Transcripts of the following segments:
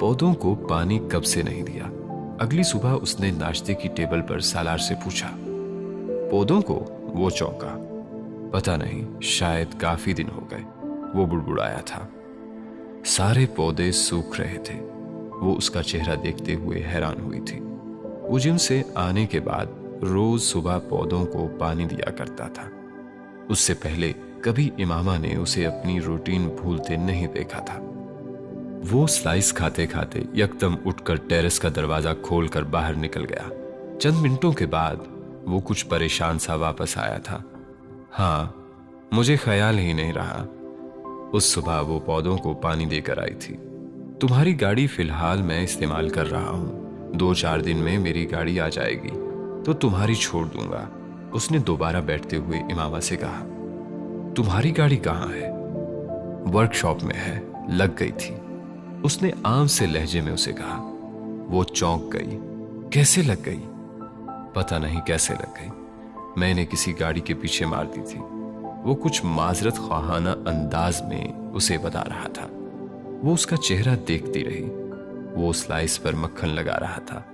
पौधों को पानी कब से नहीं दिया। अगली सुबह उसने नाश्ते की टेबल पर सालार से पूछा। पौधों को? वो चौंका। पता नहीं, शायद काफी दिन हो गए, वो बुड़बुड़ाया था। सारे पौधे सूख रहे थे। वो उसका चेहरा देखते हुए हैरान हुई थी। वो जिम से आने के बाद रोज सुबह पौधों को पानी दिया करता था। उससे पहले कभी इमामा ने उसे अपनी रूटीन भूलते नहीं देखा था। वो स्लाइस खाते खाते यकदम उठकर टेरेस का दरवाजा खोलकर बाहर निकल गया। चंद मिनटों के बाद वो कुछ परेशान सा वापस आया था। हाँ, मुझे ख्याल ही नहीं रहा। उस सुबह वो पौधों को पानी देकर आई थी। तुम्हारी गाड़ी फिलहाल मैं इस्तेमाल कर रहा हूं, 2-4 दिन में मेरी गाड़ी आ जाएगी तो तुम्हारी छोड़ दूंगा, उसने दोबारा बैठते हुए इमामा से कहा। तुम्हारी गाड़ी कहाँ है? वर्कशॉप में है, लग गई थी, उसने आम से लहजे में उसे कहा। वो चौंक गई। कैसे लग गई? पता नहीं कैसे लग गई, मैंने किसी गाड़ी के पीछे मार दी थी। वो कुछ माजरत ख्वाहाना अंदाज में उसे बता रहा था। वो उसका चेहरा देखती रही। वो स्लाइस पर मक्खन लगा रहा था।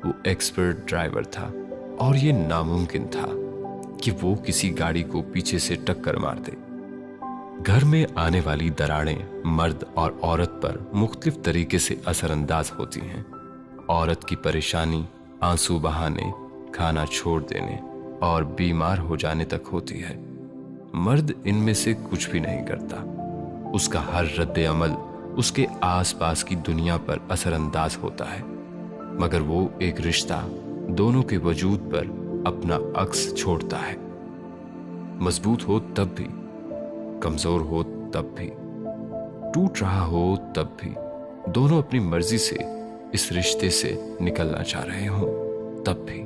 वो एक्सपर्ट ड्राइवर था और ये नामुमकिन था कि वो किसी गाड़ी को पीछे से टक्कर मार दे। घर में आने वाली दरारें मर्द और औरत पर मुख्तलिफ तरीके से असरअंदाज होती हैं। औरत की परेशानी आंसू बहाने, खाना छोड़ देने और बीमार हो जाने तक होती है। मर्द इनमें से कुछ भी नहीं करता। उसका हर रद्द अमल उसके आसपास की दुनिया पर असरअंदाज होता है, मगर वो एक रिश्ता दोनों के वजूद पर अपना अक्स छोड़ता है। मजबूत हो तब भी, कमजोर हो तब भी, टूट रहा हो तब भी, दोनों अपनी मर्जी से इस रिश्ते से निकलना चाह रहे हों तब भी।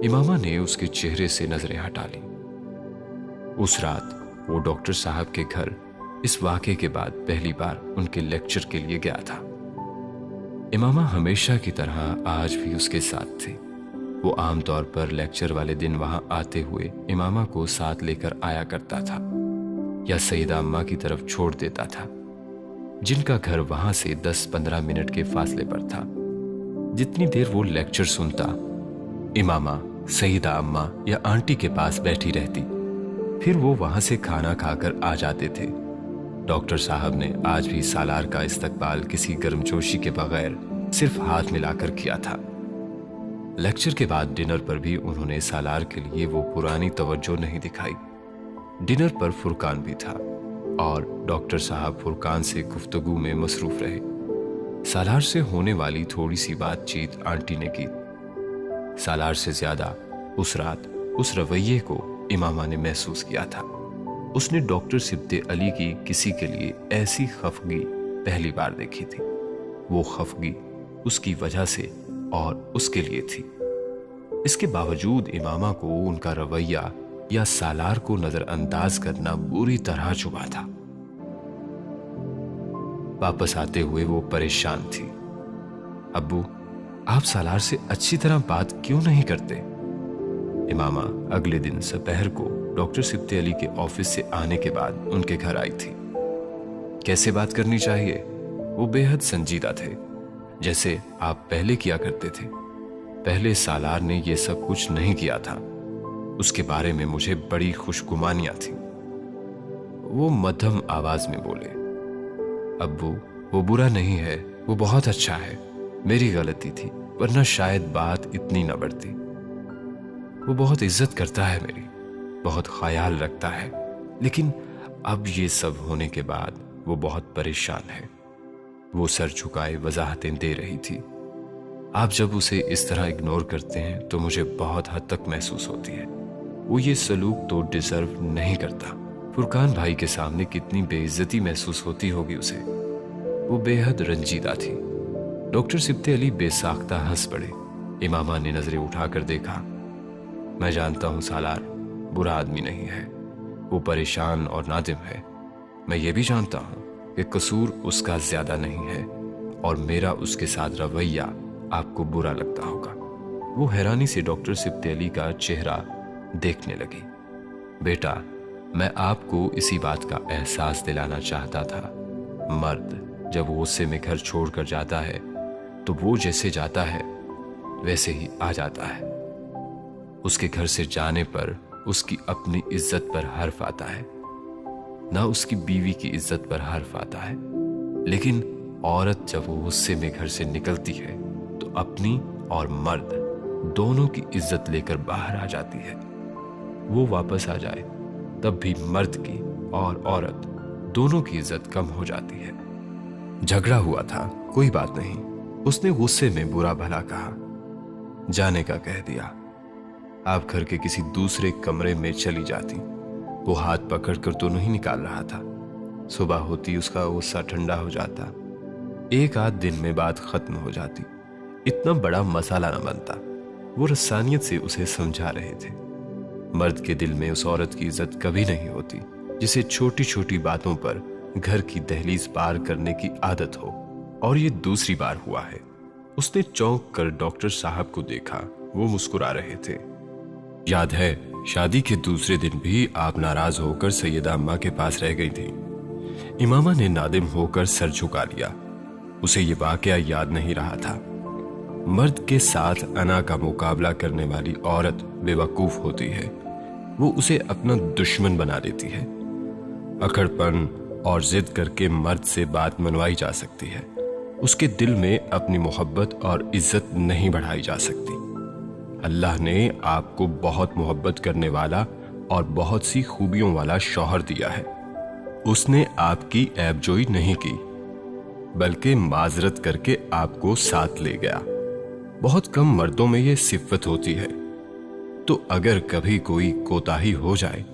इमामा ने उसके चेहरे से नजरें हटा ली। उस रात वो डॉक्टर साहब के घर इस वाक़े के बाद पहली बार उनके लेक्चर के लिए गया था। इमामा हमेशा की तरह आज भी उसके साथ थी। वो आमतौर पर लेक्चर वाले दिन वहां आते हुए इमामा को साथ लेकर आया करता था या सईदा अम्मा की तरफ छोड़ देता था, जिनका घर वहां से 10-15 मिनट के फासले पर था। जितनी देर वो लेक्चर सुनता, इमामा सईदा अम्मा या आंटी के पास बैठी रहती, फिर वो वहां से खाना खाकर आ जाते थे। डॉक्टर साहब ने आज भी सालार का इस्तकबाल किसी गर्मजोशी के बगैर सिर्फ हाथ मिलाकर किया था। लेक्चर के बाद डिनर पर भी उन्होंने सालार के लिए वो पुरानी तवज्जो नहीं दिखाई। डिनर पर फुरकान भी था और डॉक्टर साहब फुरकान से गुफ्तगू में मसरूफ रहे। सालार से होने वाली थोड़ी सी बातचीत आंटी ने की। सालार से ज्यादा उस रात उस रवैये को इमामा ने महसूस किया था। उसने डॉक्टर सिब्ते अली की किसी के लिए ऐसी खफगी पहली बार देखी थी। वो खफगी उसकी वजह से और उसके लिए थी। इसके बावजूद इमामा को उनका रवैया या सालार को नजरअंदाज करना बुरी तरह चुभा था। वापस आते हुए वो परेशान थी। अब्बू, आप सालार से अच्छी तरह बात क्यों नहीं करते? इमामा अगले दिन दोपहर को डॉक्टर सिब्ते अली के ऑफिस से आने के बाद उनके घर आई थी। कैसे बात करनी चाहिए? वो बेहद संजीदा थे, जैसे आप पहले किया करते थे। पहले सालार ने ये सब कुछ नहीं किया था। उसके बारे में मुझे बड़ी खुशगुमानियां थी। वो मध्यम आवाज में बोले, अब्बू, वो बुरा नहीं है, वो बहुत अच्छा है। मेरी गलती थी, वरना शायद बात इतनी न बढ़ती। वो बहुत इज्जत करता है मेरी, बहुत ख्याल रखता है, लेकिन अब ये सब होने के बाद वो बहुत परेशान है। वो सर झुकाए वजाहतें दे रही थी। आप जब उसे इस तरह इग्नोर करते हैं तो मुझे बहुत हद तक महसूस होती है। वो ये सलूक तो डिजर्व नहीं करता। फुरकान भाई के सामने कितनी बेइज्जती महसूस होती होगी उसे। वो बेहद रंजीदा थी। डॉक्टर सिब्ते अली बेसाख्ता हंस पड़े। इमामा ने नजरें उठाकर देखा। मैं जानता हूं सालार बुरा आदमी नहीं है, वो परेशान और नादिम है। मैं ये भी जानता हूं कि कसूर उसका ज्यादा नहीं है और मेरा उसके साथ रवैया आपको बुरा लगता होगा। वो हैरानी से डॉक्टर सिब्ते अली का चेहरा देखने लगी। बेटा, मैं आपको इसी बात का एहसास दिलाना चाहता था, मर्द जब वो गुस्से में घर छोड़कर जाता है तो वो जैसे जाता है वैसे ही आ जाता है। उसके घर से जाने पर उसकी अपनी इज्जत पर हर्फ आता है, ना उसकी बीवी की इज्जत पर हर्फ आता है। लेकिन औरत जब वो गुस्से में घर से निकलती है तो अपनी और मर्द दोनों की इज्जत लेकर बाहर आ जाती है। वो वापस आ जाए तब भी मर्द की और औरत दोनों की इज्जत कम हो जाती है। झगड़ा हुआ था, कोई बात नहीं, उसने गुस्से में बुरा भला कहा, जाने का कह दिया। आप घर के किसी दूसरे कमरे में चली जाती, वो हाथ पकड़कर तो नहीं निकाल रहा था। सुबह होती उसका गुस्सा ठंडा हो जाता, एक आध दिन में बात खत्म हो जाती, इतना बड़ा मसाला न बनता। वो रसानियत से उसे समझा रहे थे। मर्द के दिल में उस औरत की इज्जत कभी नहीं होती जिसे छोटी छोटी बातों पर घर की दहलीज पार करने की आदत हो। और ये दूसरी बार हुआ है। उसने चौंक कर डॉक्टर साहब को देखा, वो मुस्कुरा रहे थे। याद है, शादी के दूसरे दिन भी आप नाराज होकर सैयदा अम्मा के पास रह गई थी। इमामा ने नादिम होकर सर झुका लिया। उसे ये वाकया याद नहीं रहा था। मर्द के साथ अना का मुकाबला करने वाली औरत बेवकूफ होती है, वो उसे अपना दुश्मन बना देती है। अकड़पन और जिद करके मर्द से बात मनवाई जा सकती है, उसके दिल में अपनी मोहब्बत और इज्जत नहीं बढ़ाई जा सकती। अल्लाह ने आपको बहुत मोहब्बत करने वाला और बहुत सी खूबियों वाला शौहर दिया है। उसने आपकी ऐबजोई नहीं की, बल्कि माजरत करके आपको साथ ले गया। बहुत कम मर्दों में यह सिफ़त होती है। तो अगर कभी कोई कोताही हो जाए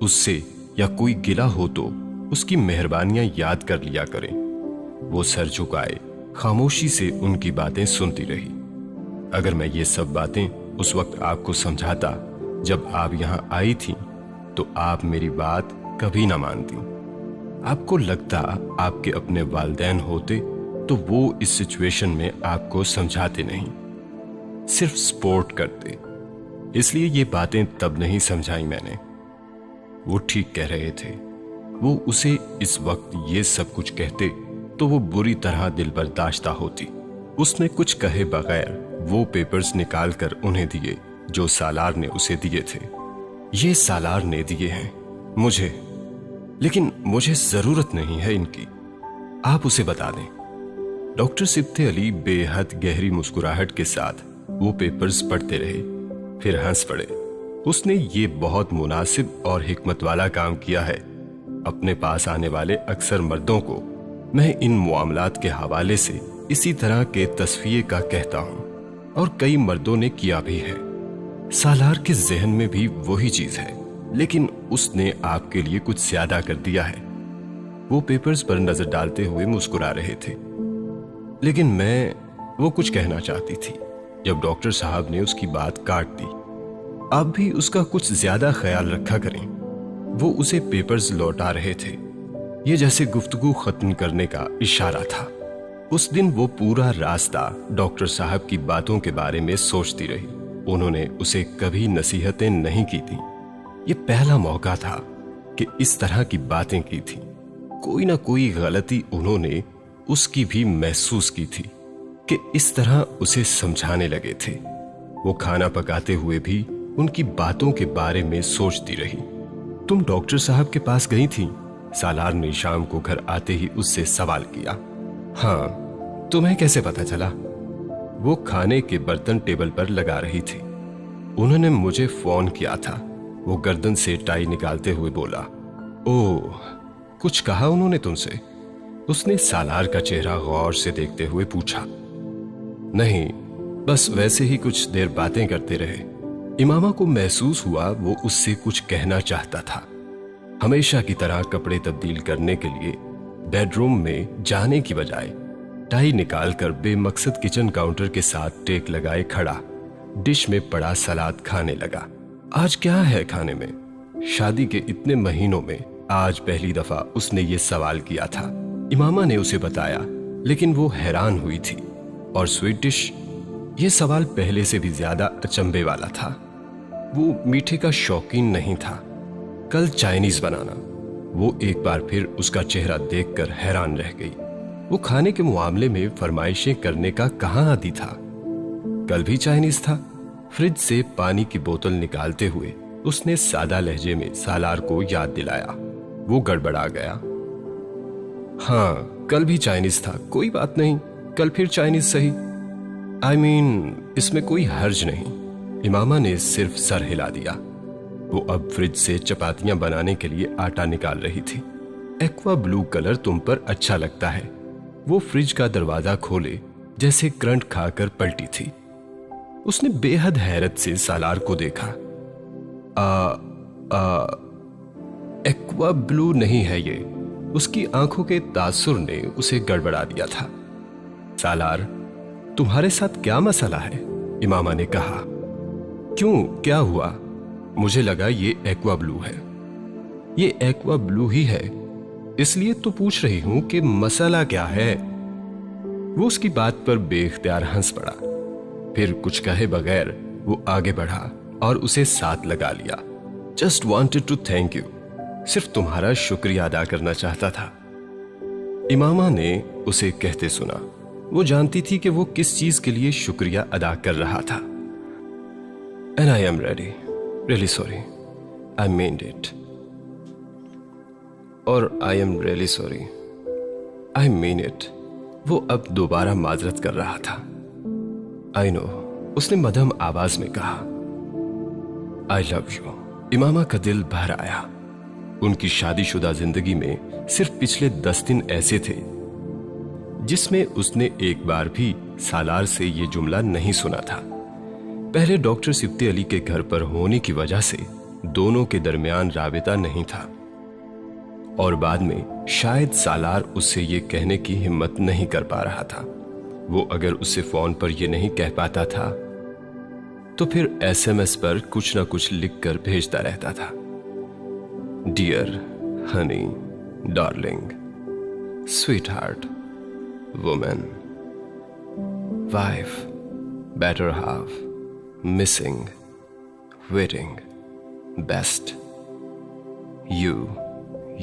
उससे या कोई गिला हो तो उसकी मेहरबानियां याद कर लिया करें। वो सर झुकाए खामोशी से उनकी बातें सुनती रही। अगर मैं ये सब बातें उस वक्त आपको समझाता जब आप यहां आई थी तो आप मेरी बात कभी ना मानती। आपको लगता आपके अपने वालिदैन होते तो वो इस सिचुएशन में आपको समझाते नहीं, सिर्फ सपोर्ट करते। इसलिए ये बातें तब नहीं समझाई मैंने। वो ठीक कह रहे थे। वो उसे इस वक्त ये सब कुछ कहते तो वो बुरी तरह दिल बर्दाश्ता होती। उसने कुछ कहे बगैर वो पेपर्स निकाल कर उन्हें दिए जो सालार ने उसे दिए थे। ये सालार ने दिए हैं मुझे, लेकिन मुझे जरूरत नहीं है इनकी, आप उसे बता दें। डॉक्टर सिब्ते अली बेहद गहरी मुस्कुराहट के साथ वो पेपर्स पढ़ते रहे, फिर हंस पड़े। उसने ये बहुत मुनासिब और हिकमत वाला काम किया है। अपने पास आने वाले अक्सर मर्दों को मैं इन मामलात के हवाले से इसी तरह के तस्फिये का कहता हूं, और कई मर्दों ने किया भी है। सालार के जहन में भी वही चीज है, लेकिन उसने आपके लिए कुछ ज्यादा कर दिया है। वो पेपर्स पर नजर डालते हुए मुस्कुरा रहे थे। लेकिन मैं वो कुछ कहना चाहती थी जब डॉक्टर साहब ने उसकी बात काट दी। आप भी उसका कुछ ज्यादा ख्याल रखा करें। वो उसे पेपर्स लौटा रहे थे, ये जैसे गुफ्तगू खत्म करने का इशारा था। उस दिन वो पूरा रास्ता डॉक्टर साहब की बातों के बारे में सोचती रही। उन्होंने उसे कभी नसीहतें नहीं की थी। ये पहला मौका था कि इस तरह की बातें की थी। कोई ना कोई गलती उन्होंने उसकी भी महसूस की थी कि इस तरह उसे समझाने लगे थे। वो खाना पकाते हुए भी उनकी बातों के बारे में सोचती रही। तुम डॉक्टर साहब के पास गई थी? सालार ने शाम को घर आते ही उससे सवाल किया। हाँ, तुम्हें कैसे पता चला? वो खाने के बर्तन टेबल पर लगा रही थी। उन्होंने मुझे फोन किया था। वो गर्दन से टाई निकालते हुए बोला। ओह, कुछ कहा उन्होंने तुमसे? उसने सालार का चेहरा गौर से देखते हुए पूछा। नहीं, बस वैसे ही कुछ देर बातें करते रहे। इमामा को महसूस हुआ वो उससे कुछ कहना चाहता था। हमेशा की तरह कपड़े तब्दील करने के लिए बेडरूम में जाने की बजाय टाई निकालकर बेमकसद किचन काउंटर के साथ टेक लगाए खड़ा डिश में पड़ा सलाद खाने लगा। आज क्या है खाने में? शादी के इतने महीनों में आज पहली दफा उसने ये सवाल किया था। इमामा ने उसे बताया, लेकिन वो हैरान हुई थी। और स्वीट डिश, ये सवाल पहले से भी ज्यादा अचंभे वाला था। वो मीठे का शौकीन नहीं था। कल चाइनीज बनाना। वो एक बार फिर उसका चेहरा देखकर हैरान रह गई। वो खाने के मामले में फरमाइशें करने का कहां आदी था। कल भी चाइनीज था। फ्रिज से पानी की बोतल निकालते हुए उसने सादा लहजे में सालार को याद दिलाया। वो गड़बड़ा गया। हाँ, कल भी चाइनीज था, कोई बात नहीं, कल फिर चाइनीज सही। आई मीन, इसमें कोई हर्ज नहीं। इमामा ने सिर्फ सर हिला दिया। वो अब फ्रिज से चपातियां बनाने के लिए आटा निकाल रही थी। एक्वा ब्लू कलर तुम पर अच्छा लगता है। वो फ्रिज का दरवाजा खोले जैसे करंट खाकर पलटी थी। उसने बेहद हैरत से सालार को देखा। एक्वा ब्लू नहीं है ये। उसकी आंखों के तासुर ने उसे गड़बड़ा दिया था। सालार, तुम्हारे साथ क्या मसला है? इमामा ने कहा। क्यों, क्या हुआ? मुझे लगा ये एक्वा ब्लू है। ये एक्वा ब्लू ही है, इसलिए तो पूछ रही हूं कि मसला क्या है। वो उसकी बात पर बेख्तियार हंस पड़ा। फिर कुछ कहे बगैर वो आगे बढ़ा और उसे साथ लगा लिया। Just wanted to thank you. सिर्फ तुम्हारा शुक्रिया अदा करना चाहता था। इमामा ने उसे कहते सुना। वो जानती थी कि वो किस चीज के लिए शुक्रिया अदा कर रहा था। And I am ready, really sorry, I meant it. और I am really sorry, I mean it. वो अब दोबारा माजरत कर रहा था। आई नो, उसने मध्यम आवाज में कहा। I love you. इमामा का दिल भर आया। उनकी शादीशुदा जिंदगी में सिर्फ पिछले 10 दिन ऐसे थे जिसमें उसने एक बार भी सालार से ये जुमला नहीं सुना था। पहले डॉक्टर सिफ्ती अली के घर पर होने की वजह से दोनों के दरमियान राबिता नहीं था, और बाद में शायद सालार उससे ये कहने की हिम्मत नहीं कर पा रहा था। वो अगर उससे फोन पर ये नहीं कह पाता था तो फिर SMS पर कुछ ना कुछ लिख कर भेजता रहता था। Dear, honey, darling, sweetheart, women, wife, better half, missing, waiting, best, you,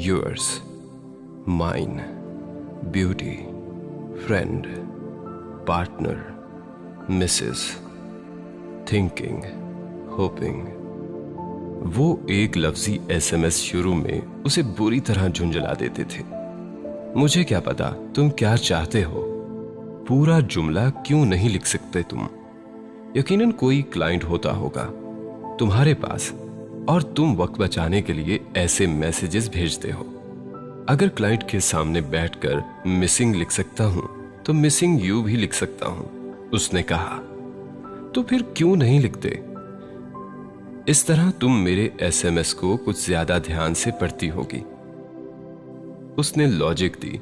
yours, mine, beauty, friend, partner, Mrs, thinking, hoping। वो एक लफ्जी SMS शुरू में उसे बुरी तरह झुंझला देते थे। मुझे क्या पता तुम क्या चाहते हो, पूरा जुमला क्यों नहीं लिख सकते तुम? यकीनन कोई क्लाइंट होता होगा तुम्हारे पास और तुम वक्त बचाने के लिए ऐसे मैसेजेस भेजते हो। अगर क्लाइंट के सामने बैठकर मिसिंग लिख सकता हूं तो मिसिंग यू भी लिख सकता हूं, उसने कहा। तो फिर क्यों नहीं लिखते? इस तरह तुम मेरे SMS को कुछ ज्यादा ध्यान से पढ़ती होगी। उसने लॉजिक दी।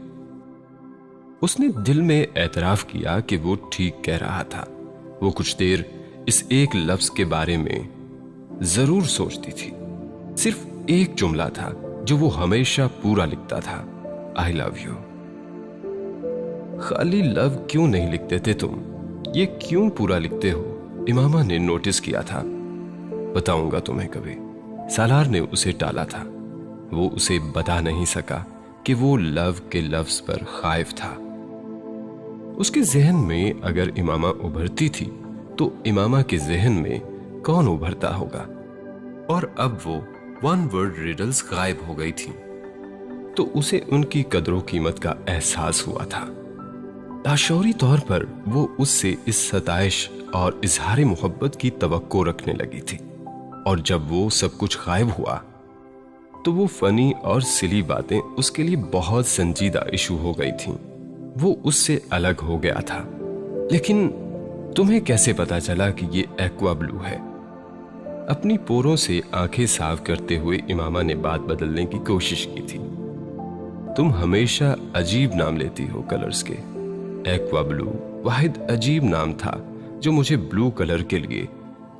उसने दिल में एतराफ किया कि वो ठीक कह रहा था। वो कुछ देर इस एक लफ्ज के बारे में जरूर सोचती थी। सिर्फ एक जुमला था जो वो हमेशा पूरा लिखता था, आई लव यू। खाली लव क्यों नहीं लिखते थे तुम? ये क्यों पूरा लिखते हो? इमामा ने नोटिस किया था। बताऊंगा तुम्हें कभी। सालार ने उसे टाला था। वो उसे बता नहीं सका कि वो लव के लफ्ज पर खाइफ था। उसके जहन में अगर इमामा उभरती थी तो इमामा के जहन में कौन उभरता होगा? और अब वो वन वर्ड रिडल्स गायब हो गई थी तो उसे उनकी कदरों कीमत का एहसास हुआ था। लाशौरी तौर पर वो उससे इस सताइश और इजहार मोहब्बत की तवक्को रखने लगी थी, और जब वो सब कुछ गायब हुआ तो वो फनी और सिली बातें उसके लिए बहुत संजीदा इशू हो गई थीं। वो उससे अलग हो गया था। लेकिन तुम्हें कैसे पता चला कि ये एक्वा ब्लू है? अपनी पोरों से आंखें साफ करते हुए इमामा ने बात बदलने की कोशिश की थी। तुम हमेशा अजीब नाम लेती हो कलर्स के। एक्वा ब्लू वाहिद अजीब नाम था जो मुझे ब्लू कलर के लिए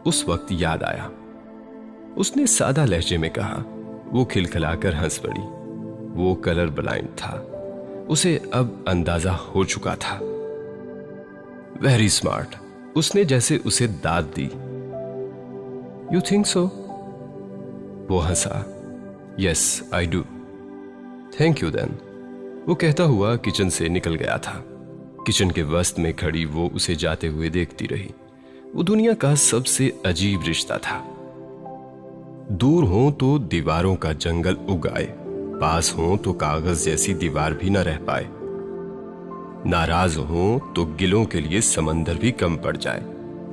उस वक्त याद आया, उसने सादा लहजे में कहा। वो खिलखिलाकर हंस पड़ी। वो कलर ब्लाइंड था, उसे अब अंदाजा हो चुका था। वेरी स्मार्ट, उसने जैसे उसे दाद दी। You think so? वो हंसा। Yes I do. Thank you then. वो कहता हुआ किचन से निकल गया था। किचन के वस्त में खड़ी वो उसे जाते हुए देखती रही। वो दुनिया का सबसे अजीब रिश्ता था। दूर हो तो दीवारों का जंगल उग आए, पास हो तो कागज जैसी दीवार भी न रह पाए। नाराज हो तो गिलों के लिए समंदर भी कम पड़ जाए,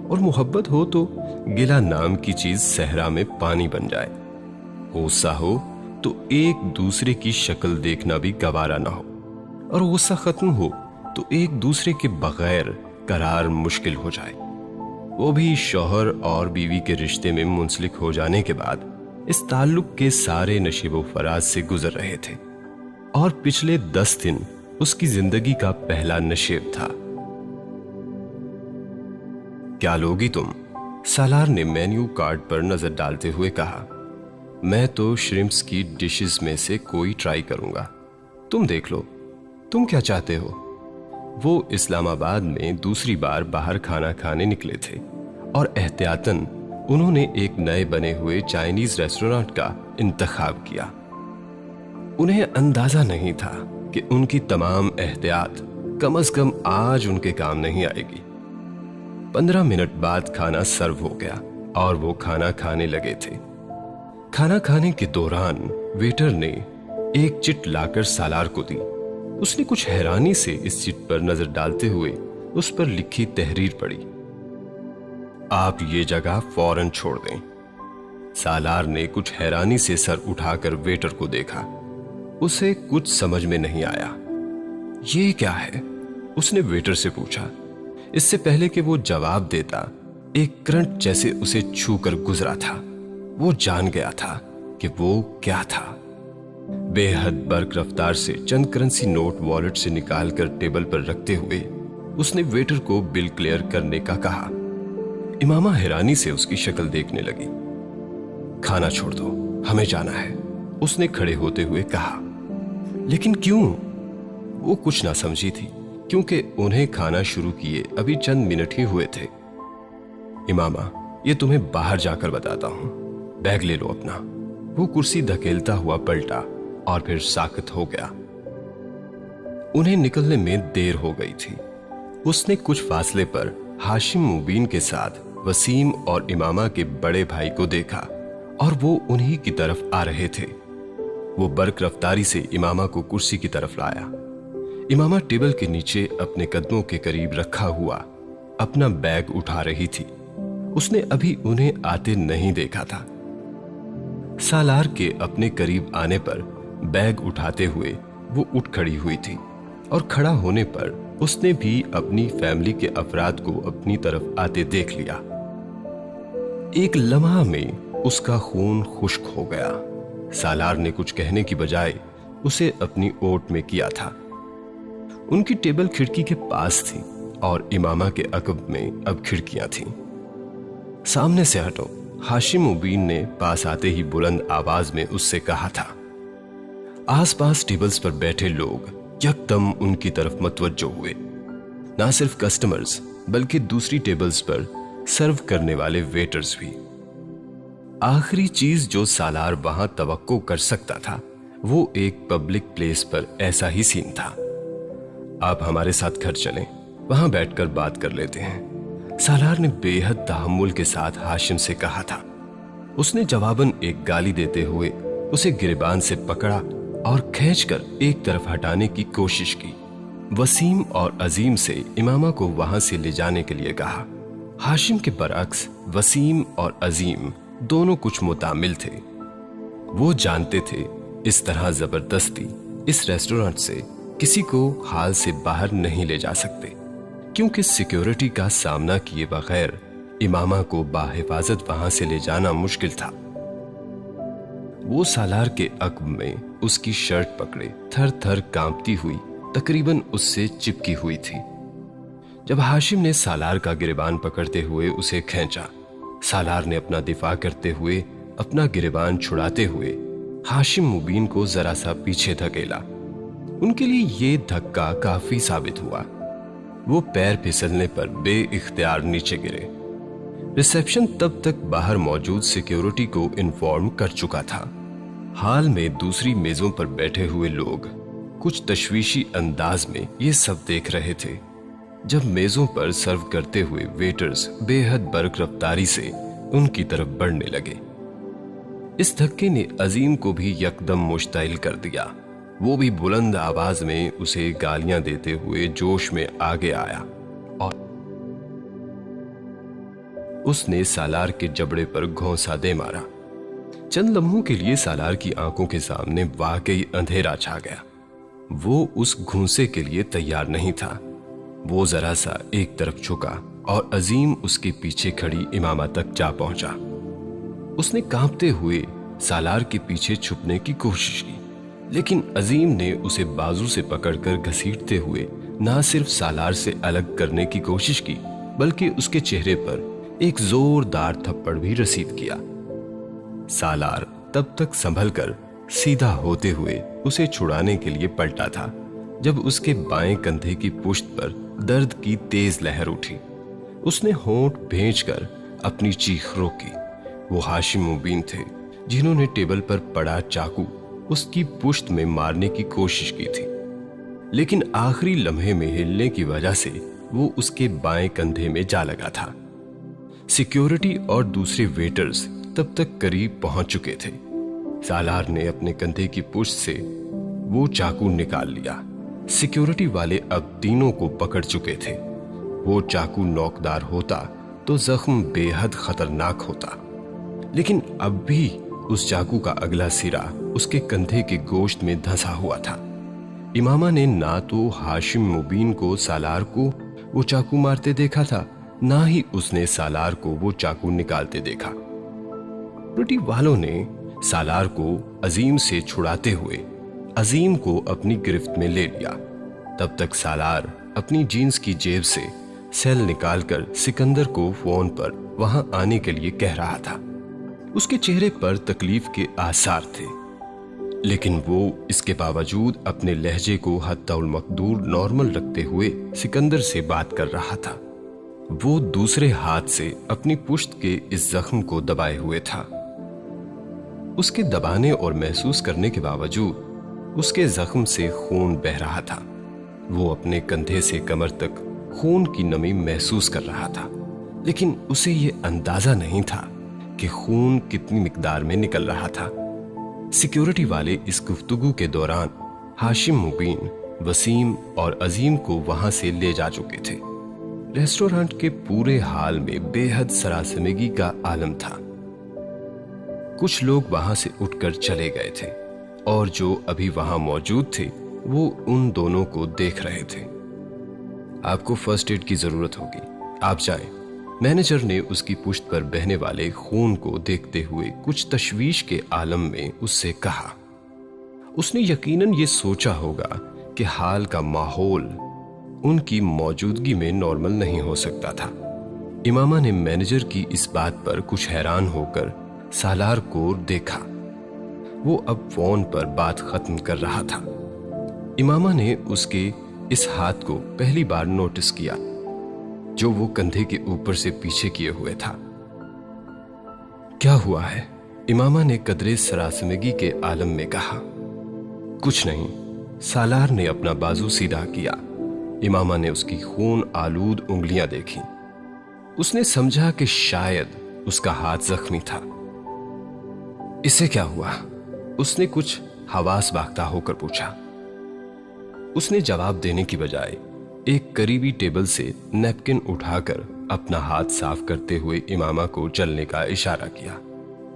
और मोहब्बत हो तो गिला नाम की चीज सहरा में पानी बन जाए। गुस्सा हो तो एक दूसरे की शक्ल देखना भी गवारा ना हो, और गुस्सा खत्म हो तो एक दूसरे के बगैर करार मुश्किल हो जाए। वो भी शौहर और बीवी के रिश्ते में मुंसलिक हो जाने के बाद इस ताल्लुक के सारे नशीबो फराज से गुजर रहे थे, और पिछले 10 दिन उसकी जिंदगी का पहला नशेब था। क्या लोगी तुम? सालार ने मेन्यू कार्ड पर नजर डालते हुए कहा। मैं तो श्रिम्प्स की डिशेस में से कोई ट्राई करूंगा, तुम देख लो, तुम क्या चाहते हो? वो इस्लामाबाद में दूसरी बार बाहर खाना खाने निकले थे, और एहतियातन उन्होंने एक नए बने हुए चाइनीज रेस्टोरेंट का इंतखाब किया। उन्हें अंदाजा नहीं था कि उनकी तमाम एहतियात कम अज कम आज उनके काम नहीं आएगी। 15 मिनट बाद खाना सर्व हो गया और वो खाना खाने लगे थे। खाना खाने के दौरान वेटर ने एक चिट लाकर सालार को दी। उसने कुछ हैरानी से इस चिट पर नजर डालते हुए उस पर लिखी तहरीर पढ़ी। आप ये जगह फौरन छोड़ दें। सालार ने कुछ हैरानी से सर उठाकर वेटर को देखा। उसे कुछ समझ में नहीं आया। ये क्या है? उसने वेटर से पूछा। इससे पहले कि वो जवाब देता, एक करंट जैसे उसे छूकर गुजरा था। वो जान गया था कि वो क्या था। बेहद बर्क रफ्तार से चंद करेंसी नोट वॉलेट से निकालकर टेबल पर रखते हुए उसने वेटर को बिल क्लियर करने का कहा। इमामा हैरानी से उसकी शक्ल देखने लगी। खाना छोड़ दो, हमें जाना है, उसने खड़े होते हुए कहा। लेकिन क्यों? वो कुछ ना समझी थी, क्योंकि उन्हें खाना शुरू किए अभी चंद मिनट ही हुए थे। इमामा, ये तुम्हें बाहर जाकर बताता हूं, बैग ले लो अपना। वो कुर्सी धकेलता हुआ पलटा और फिर साकत हो गया। उन्हें निकलने में देर हो गई थी। उसने कुछ फासले पर हाशिम मुबीन के साथ वसीम और इमामा के बड़े भाई को देखा, और वो उन्हीं की तरफ आ रहे थे। वो बर्क रफ्तारी से इमामा को कुर्सी की तरफ लाया। इमामा टेबल के नीचे अपने कदमों के करीब रखा हुआ अपना बैग उठा रही थी। उसने अभी उन्हें आते नहीं देखा था। सालार के अपने करीब आने पर बैग उठाते हुए वो उठ खड़ी हुई थी, और खड़ा होने पर उसने भी अपनी फैमिली के अफराद को अपनी तरफ आते देख लिया। एक लम्हा में उसका खून खुश्क हो गया। सालार ने कुछ कहने की बजाय उसे अपनी ओट में किया था। उनकी टेबल खिड़की के पास थी, और इमामा के अकब में अब खिड़कियां थीं। सामने से हटो, हाशिम मुबीन ने पास आते ही बुलंद आवाज में उससे कहा था। आसपास टेबल्स पर बैठे लोग यकदम उनकी तरफ मतवज्जो हुए। ना सिर्फ कस्टमर्स बल्कि दूसरी टेबल्स पर सर्व करने वाले वेटर्स भी। आखिरी चीज जो सालार वहां तवक्को कर सकता था वो एक पब्लिक प्लेस पर ऐसा ही सीन था। आप हमारे साथ घर चलें, वहां बैठकर बात कर लेते हैं, सालार ने बेहद तहम्मुल के साथ हाशिम से कहा था। उसने जवाबन एक गाली देते हुए उसे गिरबान से पकड़ा और खींचकर एक तरफ हटाने की कोशिश की। वसीम और अजीम से इमामा को वहां से ले जाने के लिए कहा। हाशिम के बरअक्स वसीम और अजीम दोनों कुछ मुतामिल थे। वो जानते थे इस तरह जबरदस्ती इस रेस्टोरेंट से किसी को हाल से बाहर नहीं ले जा सकते, क्योंकि सिक्योरिटी का सामना किए बगैर इमामा को बाहिफाजत वहां से ले जाना मुश्किल था। वो सालार के अक्ब में उसकी शर्ट पकड़े थर थर कांपती हुई तकरीबन उससे चिपकी हुई थी। जब हाशिम ने सालार का गिरबान पकड़ते हुए उसे खींचा, सालार ने अपना दिफा करते हुए अपना गिरबान छुड़ाते हुए हाशिम मुबीन को जरा सा पीछे धकेला। उनके लिए ये धक्का काफी साबित हुआ। वो पैर फिसलने पर बेइख्तियार नीचे गिरे। रिसेप्शन तब तक बाहर मौजूद सिक्योरिटी को इन्फॉर्म कर चुका था। हाल में दूसरी मेजों पर बैठे हुए लोग कुछ तशवीशी अंदाज में ये सब देख रहे थे जब मेजों पर सर्व करते हुए वेटर्स बेहद बर्क रफ्तारी से उनकी तरफ बढ़ने लगे। इस धक्के ने अजीम को भी यकदम मुश्तइल कर दिया। वो भी बुलंद आवाज में उसे गालियां देते हुए जोश में आगे आया और उसने सालार के जबड़े पर घोंसा दे मारा। चंद लम्हों के लिए सालार की आंखों के सामने वाकई अंधेरा छा गया। वो उस घूंसे के लिए तैयार नहीं था। वो जरा सा एक तरफ झुका और अजीम उसके पीछे खड़ी इमामा तक जा पहुंचा। उसने कांपते हुए सालार के पीछे छुपने की कोशिश की, लेकिन अजीम ने उसे बाजू से पकड़कर घसीटते हुए ना सिर्फ सालार से अलग करने की कोशिश की, बल्कि उसके चेहरे पर एक जोरदार थप्पड़ भी रसीद किया। सालार तब तक संभल कर सीधा होते हुए उसे छुड़ाने के लिए पलटा था जब उसके बाएं कंधे की पुश्त पर दर्द की तेज लहर उठी। उसने होंठ भेंचकर अपनी चीख रोकी। वो हाशिम मुबीन थे जिन्होंने टेबल पर पड़ा चाकू उसकी पुश्त में मारने की कोशिश की थी, लेकिन आखिरी लम्हे में हिलने की वजह से वो उसके बाएं कंधे में जा लगा था। सिक्योरिटी और दूसरे वेटर्स तब तक करीब पहुंच चुके थे। सालार ने अपने कंधे की पुश्त से वो चाकू निकाल लिया। सिक्योरिटी वाले अब तीनों को पकड़ चुके थे। वो चाकू नोकदार होता तो जख्म बेहद खतरनाक होता, लेकिन अब भी उस चाकू का अगला सिरा उसके कंधे के गोश्त में धंसा हुआ था। इमामा ने ना तो हाशिम मुबीन को सालार को वो चाकू मारते देखा था, ना ही उसने सालार को वो चाकू निकालते देखा। रोटी वालों ने सालार को अजीम से छुड़ाते हुए अजीम को अपनी गिरफ्त में ले लिया। तब तक सालार अपनी जीन्स की जेब से सेल निकालकर सिकंदर को फोन पर वहां आने के लिए कह रहा था। उसके चेहरे पर तकलीफ के आसार थे, लेकिन वो इसके बावजूद अपने लहजे को हत्तउल मकदूर नॉर्मल रखते हुए सिकंदर से बात कर रहा था। वो दूसरे हाथ से अपनी पुश्त के इस जख्म को दबाए हुए था। उसके दबाने और महसूस करने के बावजूद उसके जख्म से खून बह रहा था। वो अपने कंधे से कमर तक खून की नमी महसूस कर रहा था, लेकिन उसे ये अंदाजा नहीं था कि खून कितनी मिकदार में निकल रहा था। सिक्योरिटी वाले इस गुफ्तगू के दौरान हाशिम मुबीन, वसीम और अजीम को वहां से ले जा चुके थे। रेस्टोरेंट के पूरे हाल में बेहद सरासमगी का आलम था। कुछ लोग वहां से उठकर चले गए थे और जो अभी वहां मौजूद थे वो उन दोनों को देख रहे थे। आपको फर्स्ट एड की जरूरत होगी, आप जाएं। मैनेजर ने उसकी पुश्त पर बहने वाले खून को देखते हुए कुछ तशवीश के आलम में उससे कहा। उसने यकीनन ये सोचा होगा कि हाल का माहौल उनकी मौजूदगी में नॉर्मल नहीं हो सकता था। इमामा ने मैनेजर की इस बात पर कुछ हैरान होकर सालार को देखा। वो अब फोन पर बात खत्म कर रहा था। इमामा ने उसके इस हाथ को पहली बार नोटिस किया जो वो कंधे के ऊपर से पीछे किए हुए था। क्या हुआ है? इमामा ने कदरे सरासमगी के आलम में कहा। कुछ नहीं। सालार ने अपना बाजू सीधा किया। इमामा ने उसकी खून आलूद उंगलियां देखी। उसने समझा कि शायद उसका हाथ जख्मी था। इसे क्या हुआ? उसने कुछ हवास बागता होकर पूछा। उसने जवाब देने की बजाय एक करीबी टेबल से नैपकिन उठाकर अपना हाथ साफ करते हुए इमामा को चलने का इशारा किया।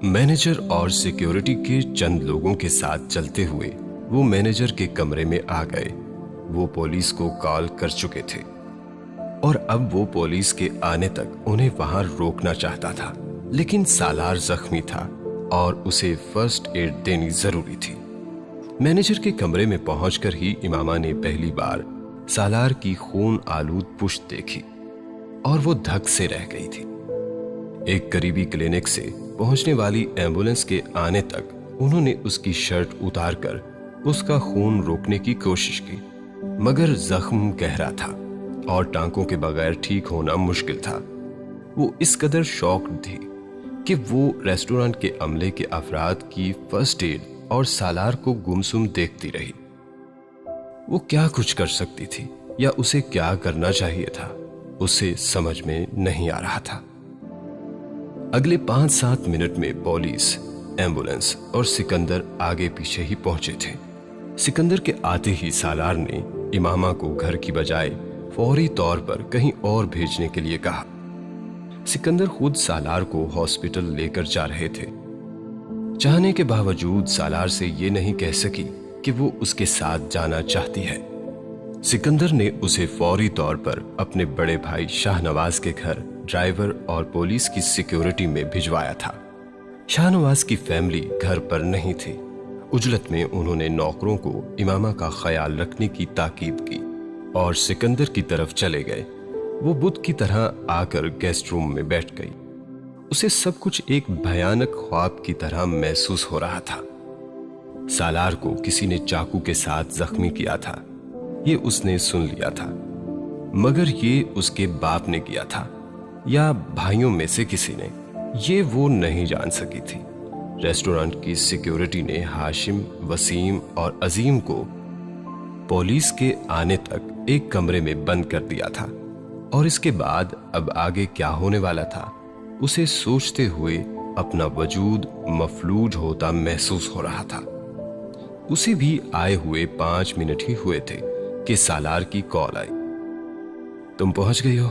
मैनेजर और सिक्योरिटी के चंद लोगों के साथ चलते हुए वो मैनेजर के कमरे में आ गए। वो पुलिस को कॉल कर चुके थे और अब वो पुलिस के आने तक उन्हें वहां रोकना चाहता था, लेकिन सालार जख्मी था और उसे फर्स्ट एड देनी जरूरी थी। मैनेजर के कमरे में पहुंचकर ही इमामा ने पहली बार सालार की खून आलूद पुश्त देखी और वो धक से रह गई थी। एक करीबी क्लिनिक से पहुंचने वाली एम्बुलेंस के आने तक उन्होंने उसकी शर्ट उतारकर उसका खून रोकने की कोशिश की, मगर जख्म गहरा था और टांकों के बगैर ठीक होना मुश्किल था। वो इस कदर शॉक्ड थी कि वो रेस्टोरेंट के अमले के अफराद की फर्स्ट एड और सालार को गुमसुम देखती रही। وہ کیا کچھ کر سکتی تھی یا اسے کیا کرنا چاہیے تھا اسے سمجھ میں نہیں آ رہا تھا۔ اگلے 5-7 منٹ میں پولیس، ایمبولینس اور سکندر آگے پیچھے ہی پہنچے تھے۔ سکندر کے آتے ہی سالار نے امامہ کو گھر کی بجائے فوری طور پر کہیں اور بھیجنے کے لیے کہا۔ سکندر خود سالار کو ہاسپٹل لے کر جا رہے تھے۔ چاہنے کے باوجود سالار سے یہ نہیں کہہ سکی کہ وہ اس کے ساتھ جانا چاہتی ہے۔ سکندر نے اسے فوری طور پر اپنے بڑے بھائی شاہ نواز کے گھر ڈرائیور اور پولیس کی سیکیورٹی میں بھجوایا تھا۔ شاہ نواز کی فیملی گھر پر نہیں تھی۔ عجلت میں انہوں نے نوکروں کو امامہ کا خیال رکھنے کی تاکید کی اور سکندر کی طرف چلے گئے۔ وہ بت کی طرح آ کر گیسٹ روم میں بیٹھ گئی۔ اسے سب کچھ ایک بھیانک خواب کی طرح محسوس ہو رہا تھا۔ سالار کو کسی نے چاقو کے ساتھ زخمی کیا تھا، یہ اس نے سن لیا تھا، مگر یہ اس کے باپ نے کیا تھا یا بھائیوں میں سے کسی نے، یہ وہ نہیں جان سکی تھی۔ ریسٹورانٹ کی سیکیورٹی نے ہاشم، وسیم اور عظیم کو پولیس کے آنے تک ایک کمرے میں بند کر دیا تھا، اور اس کے بعد اب آگے کیا ہونے والا تھا اسے سوچتے ہوئے اپنا وجود مفلوج ہوتا محسوس ہو رہا تھا۔ اسے بھی آئے ہوئے 5 منٹ ہی ہوئے تھے کہ سالار کی کال آئی۔ تم پہنچ گئی ہو؟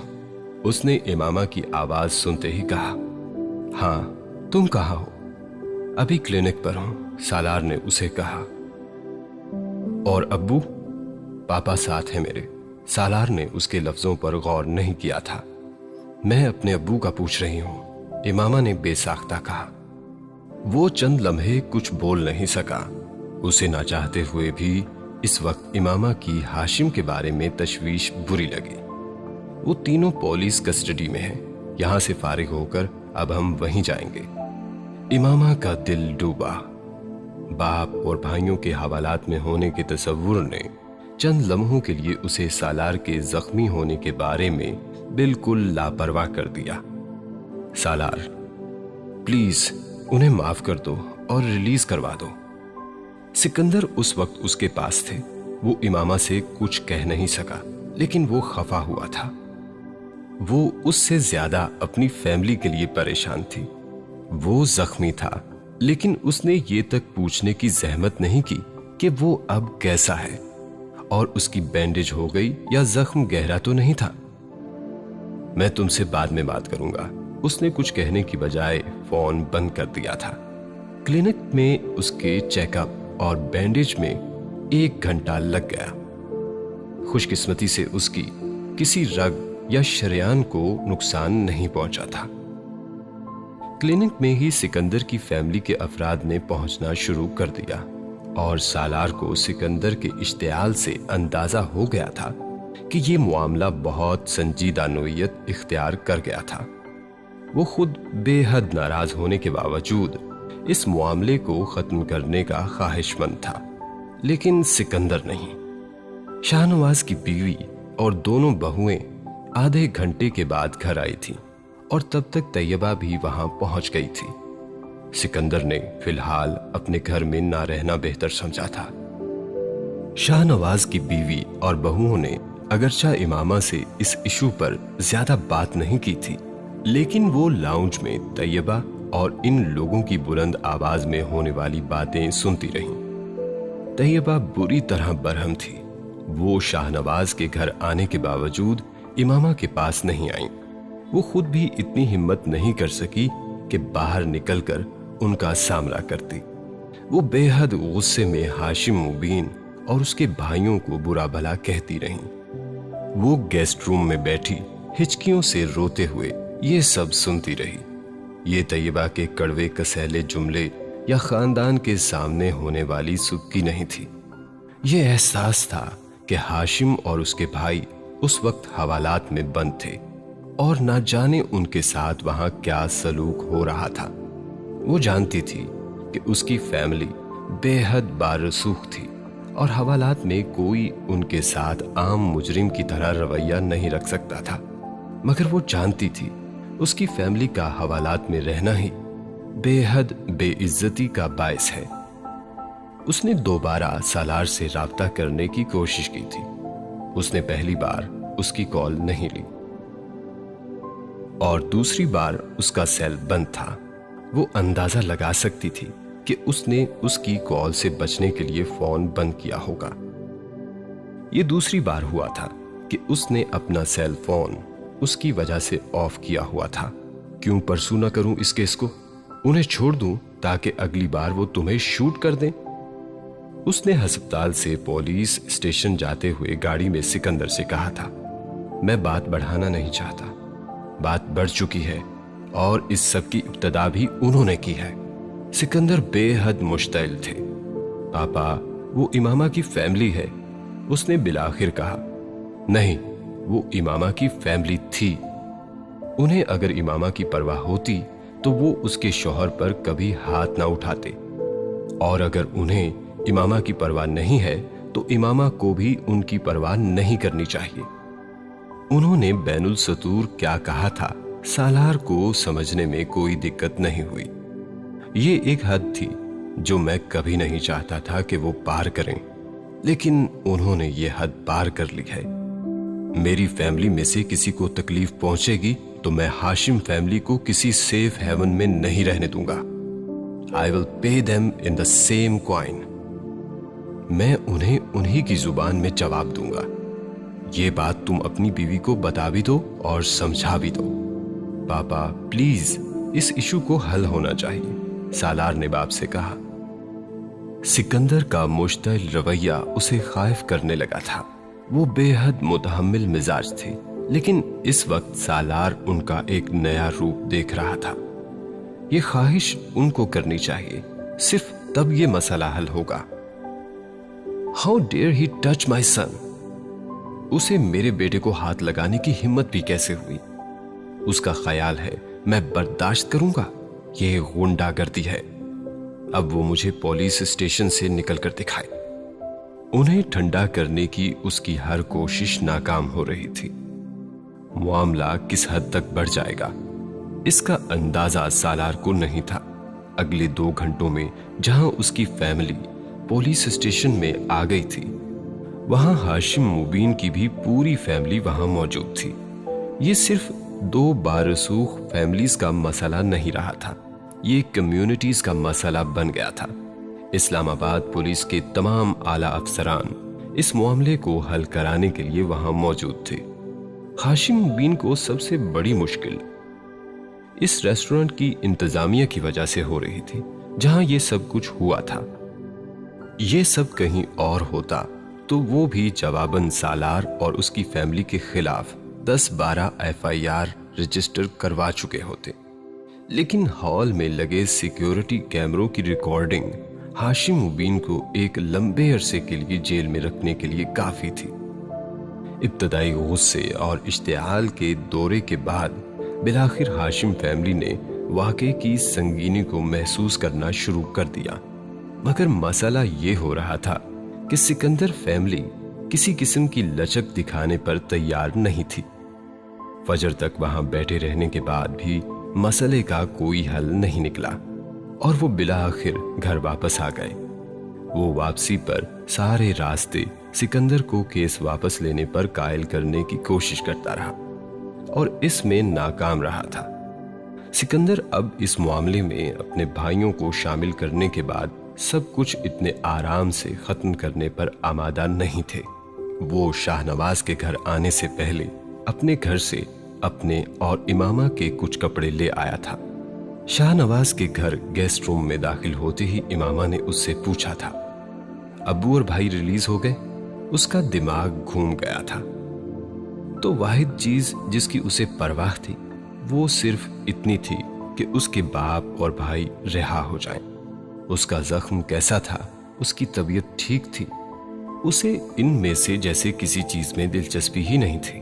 اس نے امامہ کی آواز سنتے ہی کہا۔ ہاں، تم کہاں ہو؟ ابھی کلینک پر ہوں، سالار نے اسے کہا۔ اور ابو؟ پاپا ساتھ ہیں میرے۔ سالار نے اس کے لفظوں پر غور نہیں کیا تھا۔ میں اپنے ابو کا پوچھ رہی ہوں، امامہ نے بے ساختہ کہا۔ وہ چند لمحے کچھ بول نہیں سکا۔ اسے نہ چاہتے ہوئے بھی اس وقت امامہ کی ہاشم کے بارے میں تشویش بری لگی۔ وہ تینوں پولیس کسٹڈی میں ہیں، یہاں سے فارغ ہو کر اب ہم وہیں جائیں گے۔ امامہ کا دل ڈوبا۔ باپ اور بھائیوں کے حوالات میں ہونے کے تصور نے چند لمحوں کے لیے اسے سالار کے زخمی ہونے کے بارے میں بالکل لاپرواہ کر دیا۔ سالار، پلیز انہیں معاف کر دو اور ریلیز کروا دو۔ سکندر اس وقت اس کے پاس تھے۔ وہ امامہ سے کچھ کہہ نہیں سکا، لیکن وہ خفا ہوا تھا۔ وہ اس سے زیادہ اپنی فیملی کے لیے پریشان تھی۔ وہ زخمی تھا، لیکن اس نے یہ تک پوچھنے کی زحمت نہیں کی کہ وہ اب کیسا ہے اور اس کی بینڈیج ہو گئی یا زخم گہرا تو نہیں تھا۔ میں تم سے بعد میں بات کروں گا، اس نے کچھ کہنے کی بجائے فون بند کر دیا تھا۔ کلینک میں اس کے چیک اپ اور بینڈیج میں 1 گھنٹہ لگ گیا۔ خوش قسمتی سے اس کی کسی رگ یا شریان کو نقصان نہیں پہنچا تھا۔ کلینک میں ہی سکندر کی فیملی کے افراد نے پہنچنا شروع کر دیا، اور سالار کو سکندر کے اشتعال سے اندازہ ہو گیا تھا کہ یہ معاملہ بہت سنجیدہ نوعیت اختیار کر گیا تھا۔ وہ خود بے حد ناراض ہونے کے باوجود اس معاملے کو ختم کرنے کا خواہش مند تھا، لیکن سکندر نہیں۔ شاہ نواز کی بیوی اور دونوں بہویں آدھے گھنٹے کے بعد گھر آئی تھیں، اور تب تک طیبہ بھی وہاں پہنچ گئی تھی۔ سکندر نے فی الحال اپنے گھر میں نہ رہنا بہتر سمجھا تھا۔ شاہ نواز کی بیوی اور بہوؤں نے اگرچہ امامہ سے اس ایشو پر زیادہ بات نہیں کی تھی، لیکن وہ لاؤنج میں طیبہ اور ان لوگوں کی بلند آواز میں ہونے والی باتیں سنتی رہیں۔ طیبہ بری طرح برہم تھی۔ وہ شاہ نواز کے گھر آنے کے باوجود امامہ کے پاس نہیں آئیں۔ وہ خود بھی اتنی ہمت نہیں کر سکی کہ باہر نکل کر ان کا سامنا کرتی۔ وہ بے حد غصے میں ہاشم مبین اور اس کے بھائیوں کو برا بھلا کہتی رہیں۔ وہ گیسٹ روم میں بیٹھی ہچکیوں سے روتے ہوئے یہ سب سنتی رہی۔ یہ طیبہ کے کڑوے کسیلے جملے یا خاندان کے سامنے ہونے والی سبکی نہیں تھی۔ یہ احساس تھا کہ ہاشم اور اس کے بھائی اس وقت حوالات میں بند تھے، اور نہ جانے ان کے ساتھ وہاں کیا سلوک ہو رہا تھا۔ وہ جانتی تھی کہ اس کی فیملی بے حد بارسوخ تھی، اور حوالات میں کوئی ان کے ساتھ عام مجرم کی طرح رویہ نہیں رکھ سکتا تھا، مگر وہ جانتی تھی اس کی فیملی کا حوالات میں رہنا ہی بے حد بے عزتی کا باعث ہے۔ اس نے دوبارہ سالار سے رابطہ کرنے کی کوشش کی تھی۔ اس نے پہلی بار اس کی کال نہیں لی اور دوسری بار اس کا سیل بند تھا۔ وہ اندازہ لگا سکتی تھی کہ اس نے اس کی کال سے بچنے کے لیے فون بند کیا ہوگا۔ یہ دوسری بار ہوا تھا کہ اس نے اپنا سیل فون اس کی وجہ سے آف کیا ہوا تھا۔ کیوں پرسو نہ کروں اس کیس کو، انہیں چھوڑ دوں تاکہ اگلی بار وہ تمہیں شوٹ کر دیں۔ اس نے ہسپتال سے پولیس اسٹیشن جاتے ہوئے گاڑی میں سکندر سے کہا تھا، میں بات بڑھانا نہیں چاہتا، بات بڑھ چکی ہے اور اس سب کی ابتدا بھی انہوں نے کی ہے۔ سکندر بے حد مشتعل تھے۔ پاپا، وہ امامہ کی فیملی ہے، اس نے بالآخر کہا۔ نہیں، وہ امامہ کی فیملی تھی۔ انہیں اگر امامہ کی پرواہ ہوتی تو وہ اس کے شوہر پر کبھی ہاتھ نہ اٹھاتے، اور اگر انہیں امامہ کی پرواہ نہیں ہے تو امامہ کو بھی ان کی پرواہ نہیں کرنی چاہیے۔ انہوں نے بین السطور کیا کہا تھا سالار کو سمجھنے میں کوئی دقت نہیں ہوئی۔ یہ ایک حد تھی جو میں کبھی نہیں چاہتا تھا کہ وہ پار کریں، لیکن انہوں نے یہ حد پار کر لی ہے۔ میری فیملی میں سے کسی کو تکلیف پہنچے گی تو میں ہاشم فیملی کو کسی سیف ہیون میں نہیں رہنے دوں گا۔ I will pay them in the same coin۔ میں انہیں انہی کی زبان میں جواب دوں گا۔ یہ بات تم اپنی بیوی کو بتا بھی دو اور سمجھا بھی دو۔ پاپا پلیز، اس ایشو کو حل ہونا چاہیے، سالار نے باپ سے کہا۔ سکندر کا مشتعل رویہ اسے خائف کرنے لگا تھا۔ وہ بے حد متحمل مزاج تھے، لیکن اس وقت سالار ان کا ایک نیا روپ دیکھ رہا تھا۔ یہ خواہش ان کو کرنی چاہیے، صرف تب یہ مسئلہ حل ہوگا۔ How dare he touch my son؟ اسے میرے بیٹے کو ہاتھ لگانے کی ہمت بھی کیسے ہوئی؟ اس کا خیال ہے میں برداشت کروں گا؟ یہ غنڈہ گردی ہے۔ اب وہ مجھے پولیس اسٹیشن سے نکل کر دکھائے۔ انہیں ٹھنڈا کرنے کی اس کی ہر کوشش ناکام ہو رہی تھی۔ معاملہ کس حد تک بڑھ جائے گا اس کا اندازہ سالار کو نہیں تھا۔ اگلے 2 گھنٹوں میں جہاں اس کی فیملی پولیس اسٹیشن میں آ گئی تھی، وہاں ہاشم مبین کی بھی پوری فیملی وہاں موجود تھی۔ یہ صرف 2 بارسوخ فیملیز کا مسئلہ نہیں رہا تھا، یہ کمیونٹیز کا مسئلہ بن گیا تھا۔ اسلام آباد پولیس کے تمام اعلیٰ افسران اس معاملے کو حل کرانے کے لیے وہاں موجود تھے۔ ہاشم مبین کو سب سے بڑی مشکل اس ریسٹورنٹ کی انتظامیہ کی وجہ سے ہو رہی تھی جہاں یہ سب کچھ ہوا تھا۔ یہ سب کہیں اور ہوتا تو وہ بھی جواباً سالار اور اس کی فیملی کے خلاف 10-12 FIR رجسٹر کروا چکے ہوتے، لیکن ہال میں لگے سیکیورٹی کیمروں کی ریکارڈنگ ہاشم مبین کو ایک لمبے عرصے کے لیے جیل میں رکھنے کے لیے کافی تھی۔ ابتدائی غصے اور اشتعال کے دورے کے بعد بالآخر ہاشم فیملی نے واقعے کی سنگینی کو محسوس کرنا شروع کر دیا، مگر مسئلہ یہ ہو رہا تھا کہ سکندر فیملی کسی قسم کی لچک دکھانے پر تیار نہیں تھی۔ فجر تک وہاں بیٹھے رہنے کے بعد بھی مسئلے کا کوئی حل نہیں نکلا اور وہ بالآخر گھر واپس آ گئے۔ وہ واپسی پر سارے راستے سکندر کو کیس واپس لینے پر قائل کرنے کی کوشش کرتا رہا اور اس میں ناکام رہا تھا۔ سکندر اب اس معاملے میں اپنے بھائیوں کو شامل کرنے کے بعد سب کچھ اتنے آرام سے ختم کرنے پر آمادہ نہیں تھے۔ وہ شاہ نواز کے گھر آنے سے پہلے اپنے گھر سے اپنے اور امامہ کے کچھ کپڑے لے آیا تھا۔ شاہ نواز کے گھر گیسٹ روم میں داخل ہوتے ہی امامہ نے اس سے پوچھا تھا، ابو اور بھائی ریلیز ہو گئے؟ اس کا دماغ گھوم گیا تھا۔ تو واحد چیز جس کی اسے پرواہ تھی وہ صرف اتنی تھی کہ اس کے باپ اور بھائی رہا ہو جائیں۔ اس کا زخم کیسا تھا، اس کی طبیعت ٹھیک تھی، اسے ان میں سے جیسے کسی چیز میں دلچسپی ہی نہیں تھی۔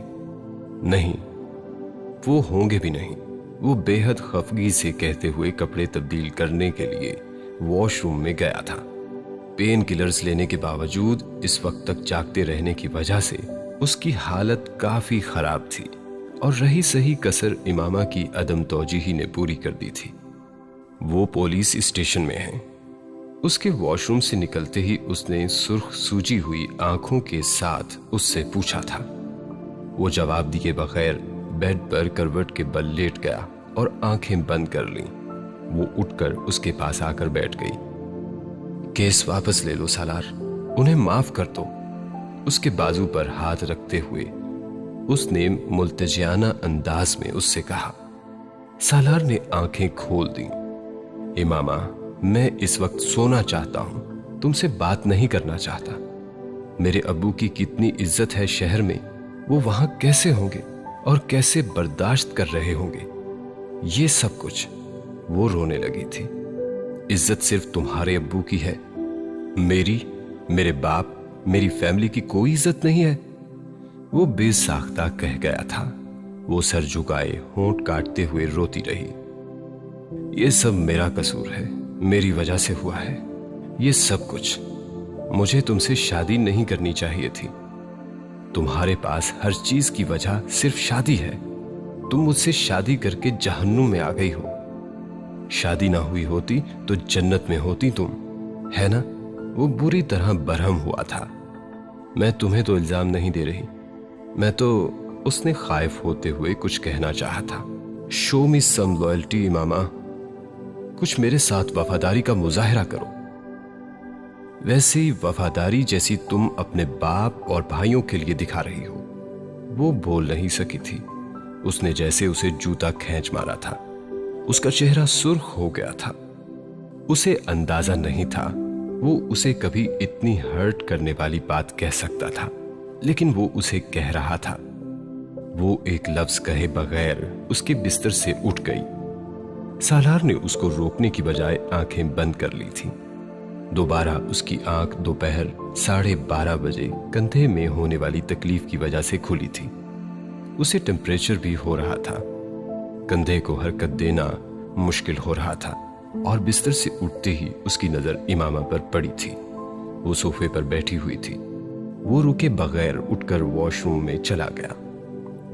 نہیں، وہ ہوں گے بھی نہیں۔ وہ بے حد خفگی سے کہتے ہوئے کپڑے تبدیل کرنے کے لیے واش روم میں گیا تھا۔ پین کلرز لینے کے باوجود اس وقت تک جاگتے رہنے کی وجہ سے اس کی حالت کافی خراب تھی اور رہی صحیح کسر امامہ کی عدم توجہی نے پوری کر دی تھی۔ وہ پولیس اسٹیشن میں ہیں، اس کے واش روم سے نکلتے ہی اس نے سرخ سوجی ہوئی آنکھوں کے ساتھ اس سے پوچھا تھا۔ وہ جواب دیے بغیر بیڈ پر کروٹ کے بل لیٹ گیا اور آنکھیں بند کر لیں۔ وہ اٹھ کر اس کے پاس آ کر بیٹھ گئی۔ کیس واپس لے لو سالار، انہیں معاف کر دو، اس کے بازو پر ہاتھ رکھتے ہوئے اس نے ملتجیانہ انداز میں اس سے کہا۔ سالار نے آنکھیں کھول دیں۔ امامہ، میں اس وقت سونا چاہتا ہوں، تم سے بات نہیں کرنا چاہتا۔ میرے ابو کی کتنی عزت ہے شہر میں، وہ وہاں کیسے ہوں گے اور کیسے برداشت کر رہے ہوں گے یہ سب کچھ۔ وہ رونے لگی تھی۔ عزت صرف تمہارے ابو کی ہے، میرے باپ، میری فیملی کی کوئی عزت نہیں ہے؟ وہ بے ساختہ کہہ گیا تھا۔ وہ سر جھکائے ہونٹ کاٹتے ہوئے روتی رہی۔ یہ سب میرا قصور ہے، میری وجہ سے ہوا ہے یہ سب کچھ۔ مجھے تم سے شادی نہیں کرنی چاہیے تھی۔ تمہارے پاس ہر چیز کی وجہ صرف شادی ہے۔ تم مجھ سے شادی کر کے جہنم میں آ گئی ہو۔ شادی نہ ہوئی ہوتی تو جنت میں ہوتی تم، ہے نا؟ وہ بری طرح برہم ہوا تھا۔ میں تمہیں تو الزام نہیں دے رہی، میں تو، اس نے خائف ہوتے ہوئے کچھ کہنا چاہا تھا۔ شو می سم لائلٹی امامہ، کچھ میرے ساتھ وفاداری کا مظاہرہ کرو۔ ویسے ہی وفاداری جیسی تم اپنے باپ اور بھائیوں کے لیے دکھا رہی ہو۔ وہ بول نہیں سکی تھی۔ اس نے جیسے اسے جوتا کھینچ مارا تھا۔ اس کا چہرہ سرخ ہو گیا تھا۔ اسے اندازہ نہیں تھا وہ اسے کبھی اتنی ہرٹ کرنے والی بات کہہ سکتا تھا، لیکن وہ اسے کہہ رہا تھا۔ وہ ایک لفظ کہے بغیر اس کے بستر سے اٹھ گئی۔ سالار نے اس کو روکنے کی بجائے آنکھیں بند کر لی تھی۔ دوبارہ اس کی آنکھ دوپہر 12:30 بجے کندھے میں ہونے والی تکلیف کی وجہ سے کھلی تھی۔ اسے ٹیمپریچر بھی ہو رہا تھا، کندھے کو حرکت دینا مشکل ہو رہا تھا، اور بستر سے اٹھتے ہی اس کی نظر امامہ پر پڑی تھی۔ وہ صوفے پر بیٹھی ہوئی تھی۔ وہ رکے بغیر اٹھ کر واش روم میں چلا گیا۔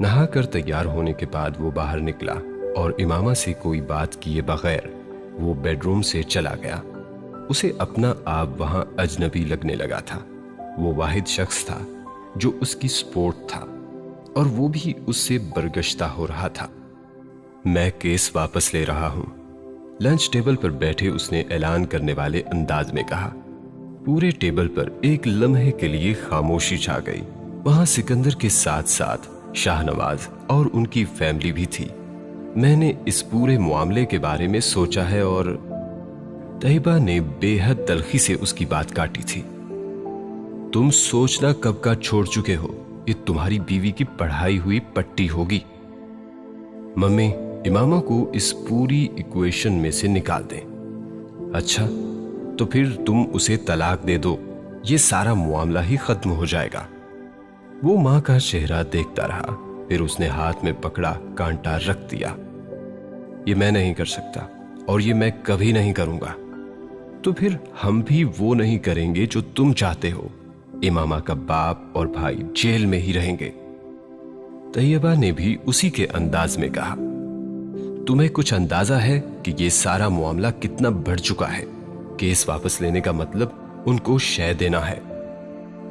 نہا کر تیار ہونے کے بعد وہ باہر نکلا اور امامہ سے کوئی بات کیے بغیر وہ بیڈ روم سے چلا گیا۔ اسے اپنا آپ وہاں اجنبی لگنے لگا تھا۔ وہ واحد شخص تھا جو اس کی سپورٹ تھا، اور وہ بھی اس سے برگشتہ ہو رہا تھا۔ میں کیس واپس لے رہا ہوں، لنچ ٹیبل پر بیٹھے اس نے اعلان کرنے والے انداز میں کہا۔ پورے ٹیبل پر ایک لمحے کے لیے خاموشی چھا گئی۔ وہاں سکندر کے ساتھ ساتھ شاہ نواز اور ان کی فیملی بھی تھی۔ میں نے اس پورے معاملے کے بارے میں سوچا ہے، اور طیبہ نے بے حد تلخی سے اس کی بات کاٹی تھی۔ تم سوچنا کب کا چھوڑ چکے ہو، یہ تمہاری بیوی کی پڑھائی ہوئی پٹی ہوگی۔ ممی، امامہ کو اس پوری ایکویشن میں سے نکال دیں۔ اچھا، تو پھر تم اسے طلاق دے دو، یہ سارا معاملہ ہی ختم ہو جائے گا۔ وہ ماں کا چہرہ دیکھتا رہا، پھر اس نے ہاتھ میں پکڑا کانٹا رکھ دیا۔ یہ میں نہیں کر سکتا، اور یہ میں کبھی نہیں کروں گا۔ تو پھر ہم بھی وہ نہیں کریں گے جو تم چاہتے ہو۔ امامہ کا باپ اور بھائی جیل میں ہی رہیں گے۔ طیبہ نے بھی اسی کے انداز میں کہا۔ تمہیں کچھ اندازہ ہے کہ یہ سارا معاملہ کتنا بڑھ چکا ہے؟ کیس واپس لینے کا مطلب ان کو شے دینا ہے۔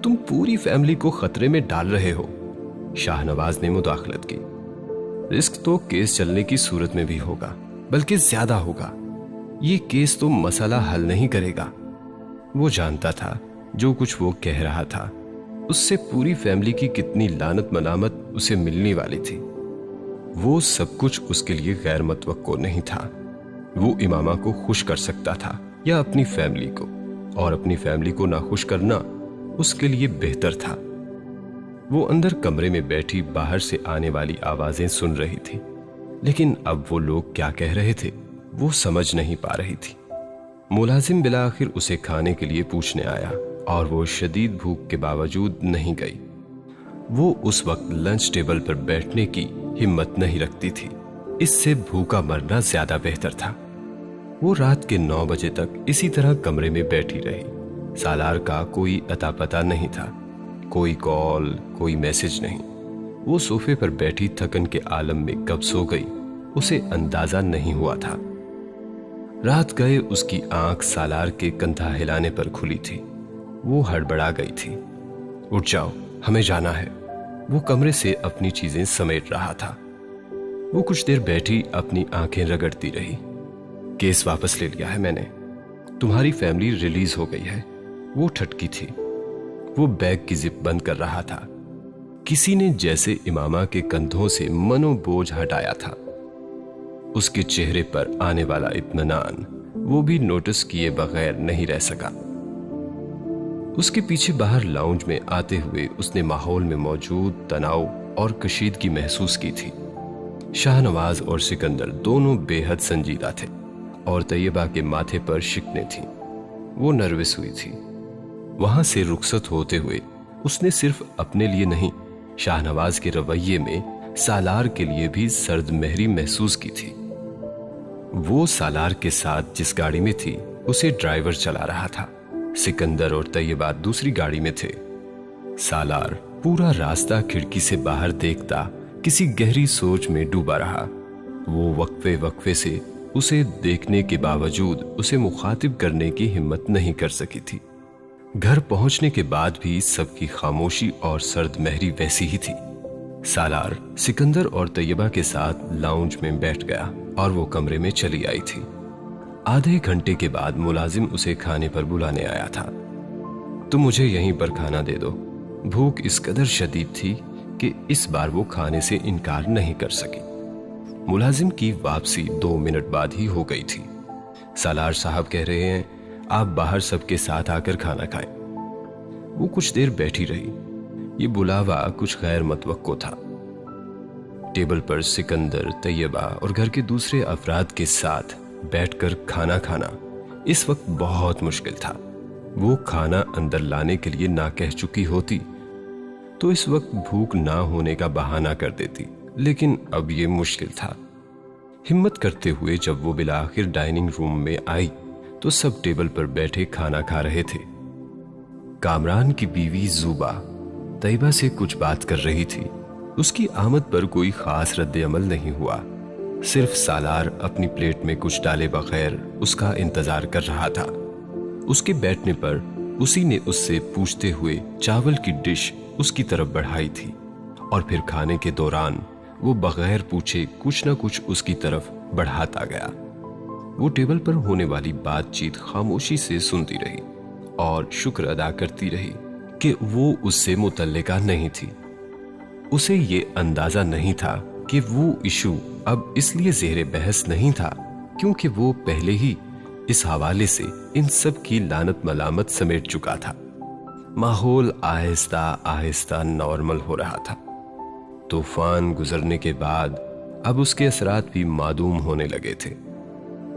تم پوری فیملی کو خطرے میں ڈال رہے ہو۔ شاہ نواز نے مداخلت کی۔ رسک تو کیس چلنے کی صورت میں بھی ہوگا، بلکہ زیادہ ہوگا۔ یہ کیس تو مسئلہ حل نہیں کرے گا۔ وہ جانتا تھا جو کچھ وہ کہہ رہا تھا اس سے پوری فیملی کی کتنی لعنت ملامت اسے ملنے والی تھی۔ وہ سب کچھ اس کے لیے غیر متوقع نہیں تھا۔ وہ امامہ کو خوش کر سکتا تھا یا اپنی فیملی کو، اور اپنی فیملی کو ناخوش کرنا اس کے لیے بہتر تھا۔ وہ اندر کمرے میں بیٹھی باہر سے آنے والی آوازیں سن رہی تھی، لیکن اب وہ لوگ کیا کہہ رہے تھے وہ سمجھ نہیں پا رہی تھی۔ ملازم بالآخر اسے کھانے کے لیے پوچھنے آیا، اور وہ شدید بھوک کے باوجود نہیں گئی۔ وہ اس وقت لنچ ٹیبل پر بیٹھنے کی ہمت نہیں رکھتی تھی، اس سے بھوکا مرنا زیادہ بہتر تھا۔ وہ رات کے 9 بجے تک اسی طرح کمرے میں بیٹھی رہی۔ سالار کا کوئی اتا پتا نہیں تھا، کوئی کال، کوئی میسج نہیں۔ وہ صوفے پر بیٹھی تھکن کے عالم میں کب سو گئی اسے اندازہ نہیں ہوا تھا۔ रात गए उसकी आंख सालार के कंधा हिलाने पर खुली थी। वो हड़बड़ा गई थी। उठ जाओ, हमें जाना है। वो कमरे से अपनी चीजें समेट रहा था। वो कुछ देर बैठी अपनी आंखें रगड़ती रही। केस वापस ले लिया है मैंने, तुम्हारी फैमिली रिलीज हो गई है। वो ठटकी थी। वो बैग की जिप बंद कर रहा था। किसी ने जैसे इमामा के कंधों से मनोबोझ हटाया था। उसके चेहरे पर आने वाला इत्मीनान वो भी नोटिस किए बगैर नहीं रह सका। उसके पीछे बाहर लाउंज में आते हुए उसने माहौल में मौजूद तनाव और कशीदगी महसूस की थी। शाहनवाज और सिकंदर दोनों बेहद संजीदा थे और तैयबा के माथे पर शिकने थी। वो नर्वस हुई थी। वहां से रुखसत होते हुए उसने सिर्फ अपने लिए नहीं, शाहनवाज के रवैये में सालार के लिए भी सर्द महरी महसूस की थी। वो सालार के साथ जिस गाड़ी में थी उसे ड्राइवर चला रहा था। सिकंदर और तैयबा दूसरी गाड़ी में थे। सालार पूरा रास्ता खिड़की से बाहर देखता किसी गहरी सोच में डूबा रहा। वो वक्फे वक्फे से उसे देखने के बावजूद उसे मुखातिब करने की हिम्मत नहीं कर सकी थी। घर पहुंचने के बाद भी सबकी खामोशी और सर्द महरी वैसी ही थी। सालार सिकंदर और तैयबा के साथ लाउंज में बैठ गया और वो कमरे में चली आई थी। आधे घंटे के बाद मुलाजिम उसे खाने पर बुलाने आया था। तुम मुझे यहीं पर खाना दे दो। भूख इस कदर शदीद थी कि इस बार वो खाने से इनकार नहीं कर सकी। मुलाजिम की वापसी 2 मिनट बाद ही हो गई थी। सालार साहब कह रहे हैं आप बाहर सबके साथ आकर खाना खाएं। वो कुछ देर बैठी रही। ये बुलावा कुछ गैर मतवक्को था। टेबल पर सिकंदर, तैयबा और घर के दूसरे अफराद के साथ बैठकर खाना खाना इस वक्त बहुत मुश्किल था। वो खाना अंदर लाने के लिए ना कह चुकी होती तो इस वक्त भूख ना होने का बहाना कर देती, लेकिन अब ये मुश्किल था। हिम्मत करते हुए जब वो बिलाखिर डाइनिंग रूम में आई तो सब टेबल पर बैठे खाना खा रहे थे। कामरान की बीवी जुबा तैयबा से कुछ बात कर रही थी। उसकी आमद पर कोई खास रद्द अमल नहीं हुआ। सिर्फ सालार अपनी प्लेट में कुछ डाले बगैर उसका इंतजार कर रहा था। उसके बैठने पर उसी ने उससे पूछते हुए चावल की डिश उसकी तरफ बढ़ाई थी और फिर खाने के दौरान वो बगैर पूछे कुछ न कुछ उसकी तरफ बढ़ाता गया। वो टेबल पर होने वाली बातचीत खामोशी से सुनती रही और शुक्र अदा करती रही कि वो उससे मुतल्लिका नहीं थी। उसे ये अंदाजा नहीं था कि वो इशू अब इसलिए ज़ेरे बहस नहीं था क्योंकि वो पहले ही इस हवाले से इन सब की लानत मलामत समेट चुका था। माहौल आहिस्ता आहिस्ता नॉर्मल हो रहा था। तूफान गुजरने के बाद अब उसके असरात भी मादूम होने लगे थे।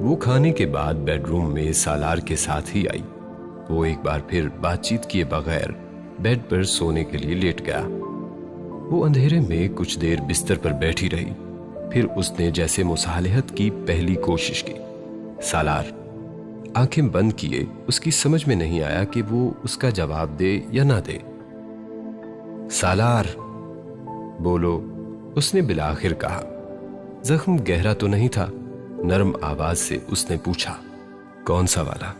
वो खाने के बाद बेडरूम में सालार के साथ ही आई। वो एक बार फिर बातचीत किए बगैर बेड पर सोने के लिए लेट गया। वो अंधेरे में कुछ देर बिस्तर पर बैठी रही। फिर उसने जैसे मुसालहत की पहली कोशिश की। सालार आंखें बंद किए उसकी समझ में नहीं आया कि वो उसका जवाब दे या ना दे। सालार बोलो, उसने बिलाखिर कहा। जख्म गहरा तो नहीं था। नरम आवाज से उसने पूछा, कौन सा वाला?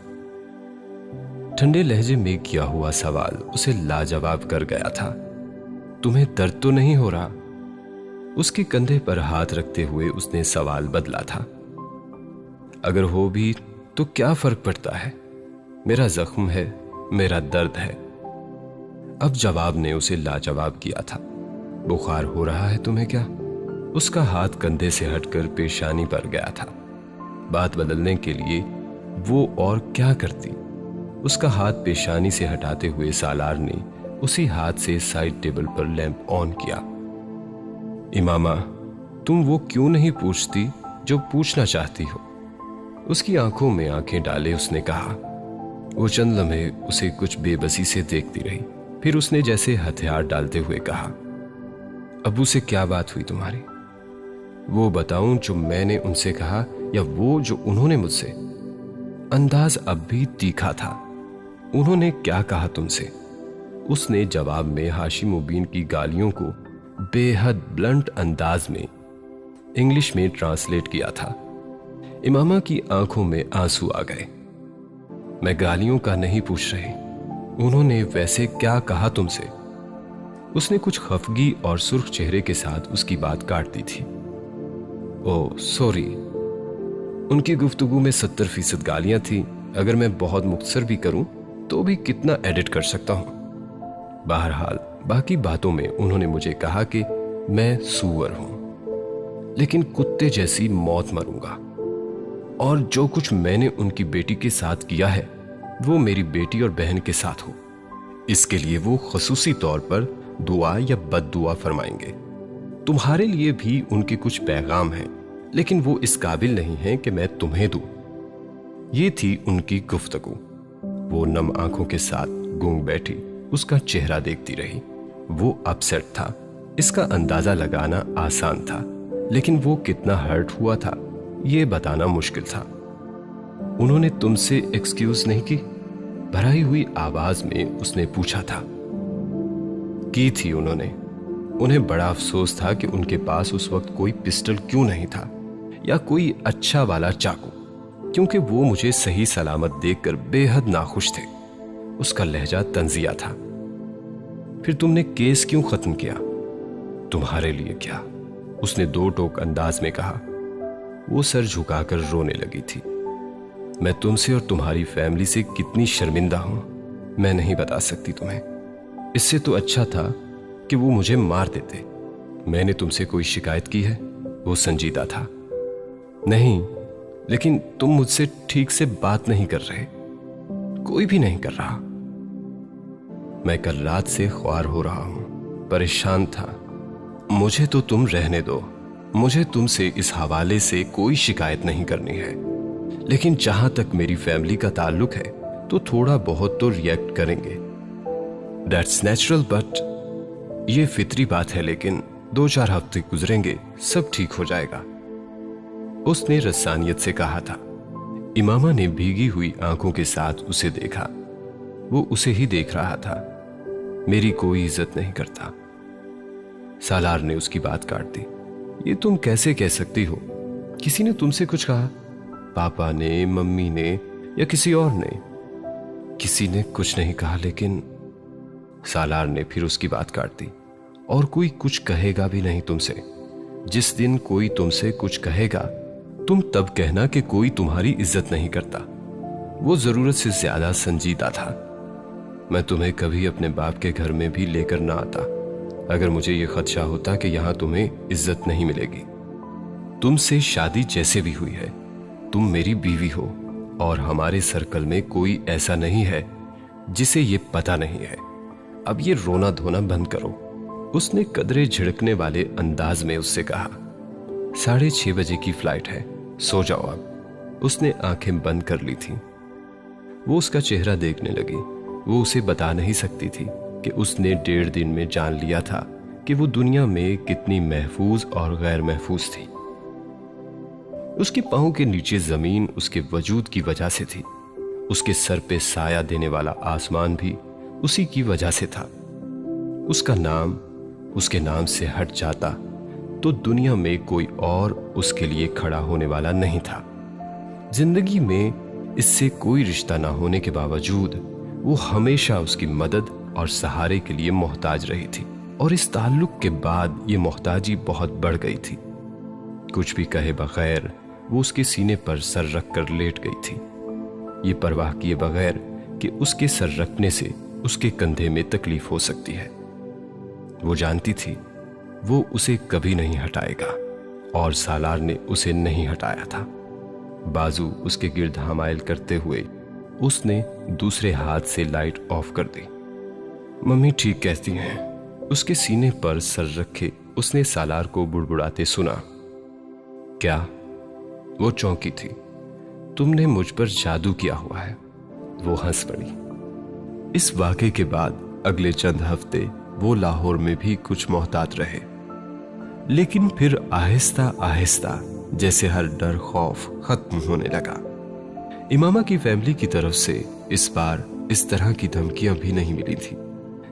ठंडे लहजे में किया हुआ सवाल उसे लाजवाब कर गया था। तुम्हें दर्द तो नहीं हो रहा? उसके कंधे पर हाथ रखते हुए उसने सवाल बदला था। अगर हो भी तो क्या फर्क पड़ता है? मेरा जख्म है, मेरा दर्द है। अब जवाब ने उसे लाजवाब किया था। बुखार हो रहा है तुम्हें क्या? उसका हाथ कंधे से हटकर पेशानी पर गया था। बात बदलने के लिए वो और क्या करती? उसका हाथ पेशानी से हटाते हुए सालार ने उसी हाथ से साइड टेबल पर लैंप ऑन किया। इमामा, तुम वो क्यों नहीं पूछती जो पूछना चाहती हो? उसकी आंखों में आंखें डाले उसने कहा। वो चंद लम्हे उसे कुछ बेबसी से देखती रही। फिर उसने जैसे हथियार डालते हुए कहा, अबू से क्या बात हुई तुम्हारी? वो बताऊं जो मैंने उनसे कहा या वो जो उन्होंने मुझसे? अंदाज अब भी तीखा था। उन्होंने क्या कहा तुमसे? उसने जवाब में हाशिम मुबीन की गालियों को बेहद ब्लंट अंदाज में इंग्लिश में ट्रांसलेट किया था। इमामा की आंखों में आंसू आ गए। मैं गालियों का नहीं पूछ रही, उन्होंने वैसे क्या कहा तुमसे? उसने कुछ खफगी और सुर्ख चेहरे के साथ उसकी बात काट दी थी। ओह सॉरी, उनकी गुफ्तगू में 70% गालियां थी। अगर मैं बहुत मुख्तसर भी करूं तो भी कितना एडिट कर सकता हूं। बहरहाल बाकी बातों में उन्होंने मुझे कहा कि मैं सूअर हूं, लेकिन कुत्ते जैसी मौत मरूंगा, और जो कुछ मैंने उनकी बेटी के साथ किया है वो मेरी बेटी और बहन के साथ हो। इसके लिए वो खसूसी तौर पर दुआ या बद्दुआ फरमाएंगे। तुम्हारे लिए भी उनके कुछ पैगाम हैं, लेकिन वो इस काबिल नहीं है कि मैं तुम्हें दूं। ये थी उनकी गुफ्तगू। वो नम आंखों के साथ गूंग बैठी उसका चेहरा देखती रही। वो अपसेट था, इसका अंदाजा लगाना आसान था, लेकिन वो कितना हर्ट हुआ था ये बताना मुश्किल था। उन्होंने तुमसे एक्सक्यूज नहीं की? भराई हुई आवाज में उसने पूछा था। की थी उन्होंने। उन्हें बड़ा अफसोस था कि उनके पास उस वक्त कोई पिस्टल क्यों नहीं था, या कोई अच्छा वाला चाकू, क्योंकि वो मुझे सही सलामत देखकर बेहद नाखुश थे। उसका लहजा तंजिया था। फिर तुमने केस क्यों खत्म किया? तुम्हारे लिए क्या? उसने दो टोक अंदाज में कहा। वो सर झुकाकर रोने लगी थी। मैं तुमसे और तुम्हारी फैमिली से कितनी शर्मिंदा हूं, मैं नहीं बता सकती तुम्हें। इससे तो अच्छा था कि वो मुझे मार देते। मैंने तुमसे कोई शिकायत की है? वो संजीदा था। नहीं, लेकिन तुम मुझसे ठीक से बात नहीं कर रहे। कोई भी नहीं कर रहा। मैं कल रात से ख्वार हो रहा हूं, परेशान था। मुझे तो तुम रहने दो। मुझे तुमसे इस हवाले से कोई शिकायत नहीं करनी है, लेकिन जहां तक मेरी फैमिली का ताल्लुक है तो थोड़ा बहुत तो रिएक्ट करेंगे। दैट्स नेचुरल, बट ये फितरी बात है। लेकिन 2-4 हफ्ते गुजरेंगे, सब ठीक हो जाएगा, उसने रसानियत से कहा था। इमामा ने भीगी हुई आंखों के साथ उसे देखा। वो उसे ही देख रहा था। मेरी कोई इज्जत नहीं करता। सालार ने उसकी बात काट दी। ये तुम कैसे कह सकती हो? किसी ने तुमसे कुछ कहा? पापा ने, मम्मी ने, या किसी और ने? किसी ने कुछ नहीं कहा, लेकिन सालार ने फिर उसकी बात काट दी। और कोई कुछ कहेगा भी नहीं तुमसे। जिस दिन कोई तुमसे कुछ कहेगा तुम तब कहना कि कोई तुम्हारी इज्जत नहीं करता। वो जरूरत से ज्यादा संजीदा था। मैं तुम्हें कभी अपने बाप के घर में भी लेकर ना आता अगर मुझे यह खदशा होता कि यहां तुम्हें इज्जत नहीं मिलेगी। तुमसे शादी जैसे भी हुई है, तुम मेरी बीवी हो, और हमारे सर्कल में कोई ऐसा नहीं है जिसे ये पता नहीं है। अब ये रोना धोना बंद करो, उसने कदरे झिड़कने वाले अंदाज में उससे कहा। 6:30 बजे की फ्लाइट है, सो जाओ अब। उसने आंखें बंद कर ली थी। वो उसका चेहरा देखने लगी। वो उसे बता नहीं सकती थी कि उसने 1.5 दिन में जान लिया था कि वो दुनिया में कितनी महफूज और गैर महफूज थी। उसके पांव के नीचे जमीन उसके वजूद की वजह से थी। उसके सर पे साया देने वाला आसमान भी उसी की वजह से था। उसका नाम उसके नाम से हट जाता तो दुनिया में कोई और उसके लिए खड़ा होने वाला नहीं था। जिंदगी में इससे कोई रिश्ता ना होने के बावजूद वो हमेशा उसकी मदद और सहारे के लिए मोहताज रही थी, और इस ताल्लुक के बाद ये मोहताजी बहुत बढ़ गई थी। कुछ भी कहे बगैर वो उसके सीने पर सर रख कर लेट गई थी, ये परवाह किए बगैर कि उसके सर रखने से उसके कंधे में तकलीफ हो सकती है। वो जानती थी वो उसे कभी नहीं हटाएगा, और सालार ने उसे नहीं हटाया था। बाजू उसके गिर्द हमायल करते हुए उसने दूसरे हाथ से लाइट ऑफ कर दी। मम्मी ठीक कहती हैं। उसके सीने पर सर रखे उसने सालार को बुड़बुड़ाते सुना। क्या? वो चौंकी थी। तुमने मुझ पर जादू किया हुआ है। वो हंस पड़ी। इस वाक़े के बाद अगले चंद हफ्ते वो लाहौर में भी कुछ मोहतात रहे, लेकिन फिर आहिस्ता आहिस्ता जैसे हर डर खौफ खत्म होने लगा। इमामा की फैमिली की तरफ से इस बार इस तरह की धमकियां भी नहीं मिली थी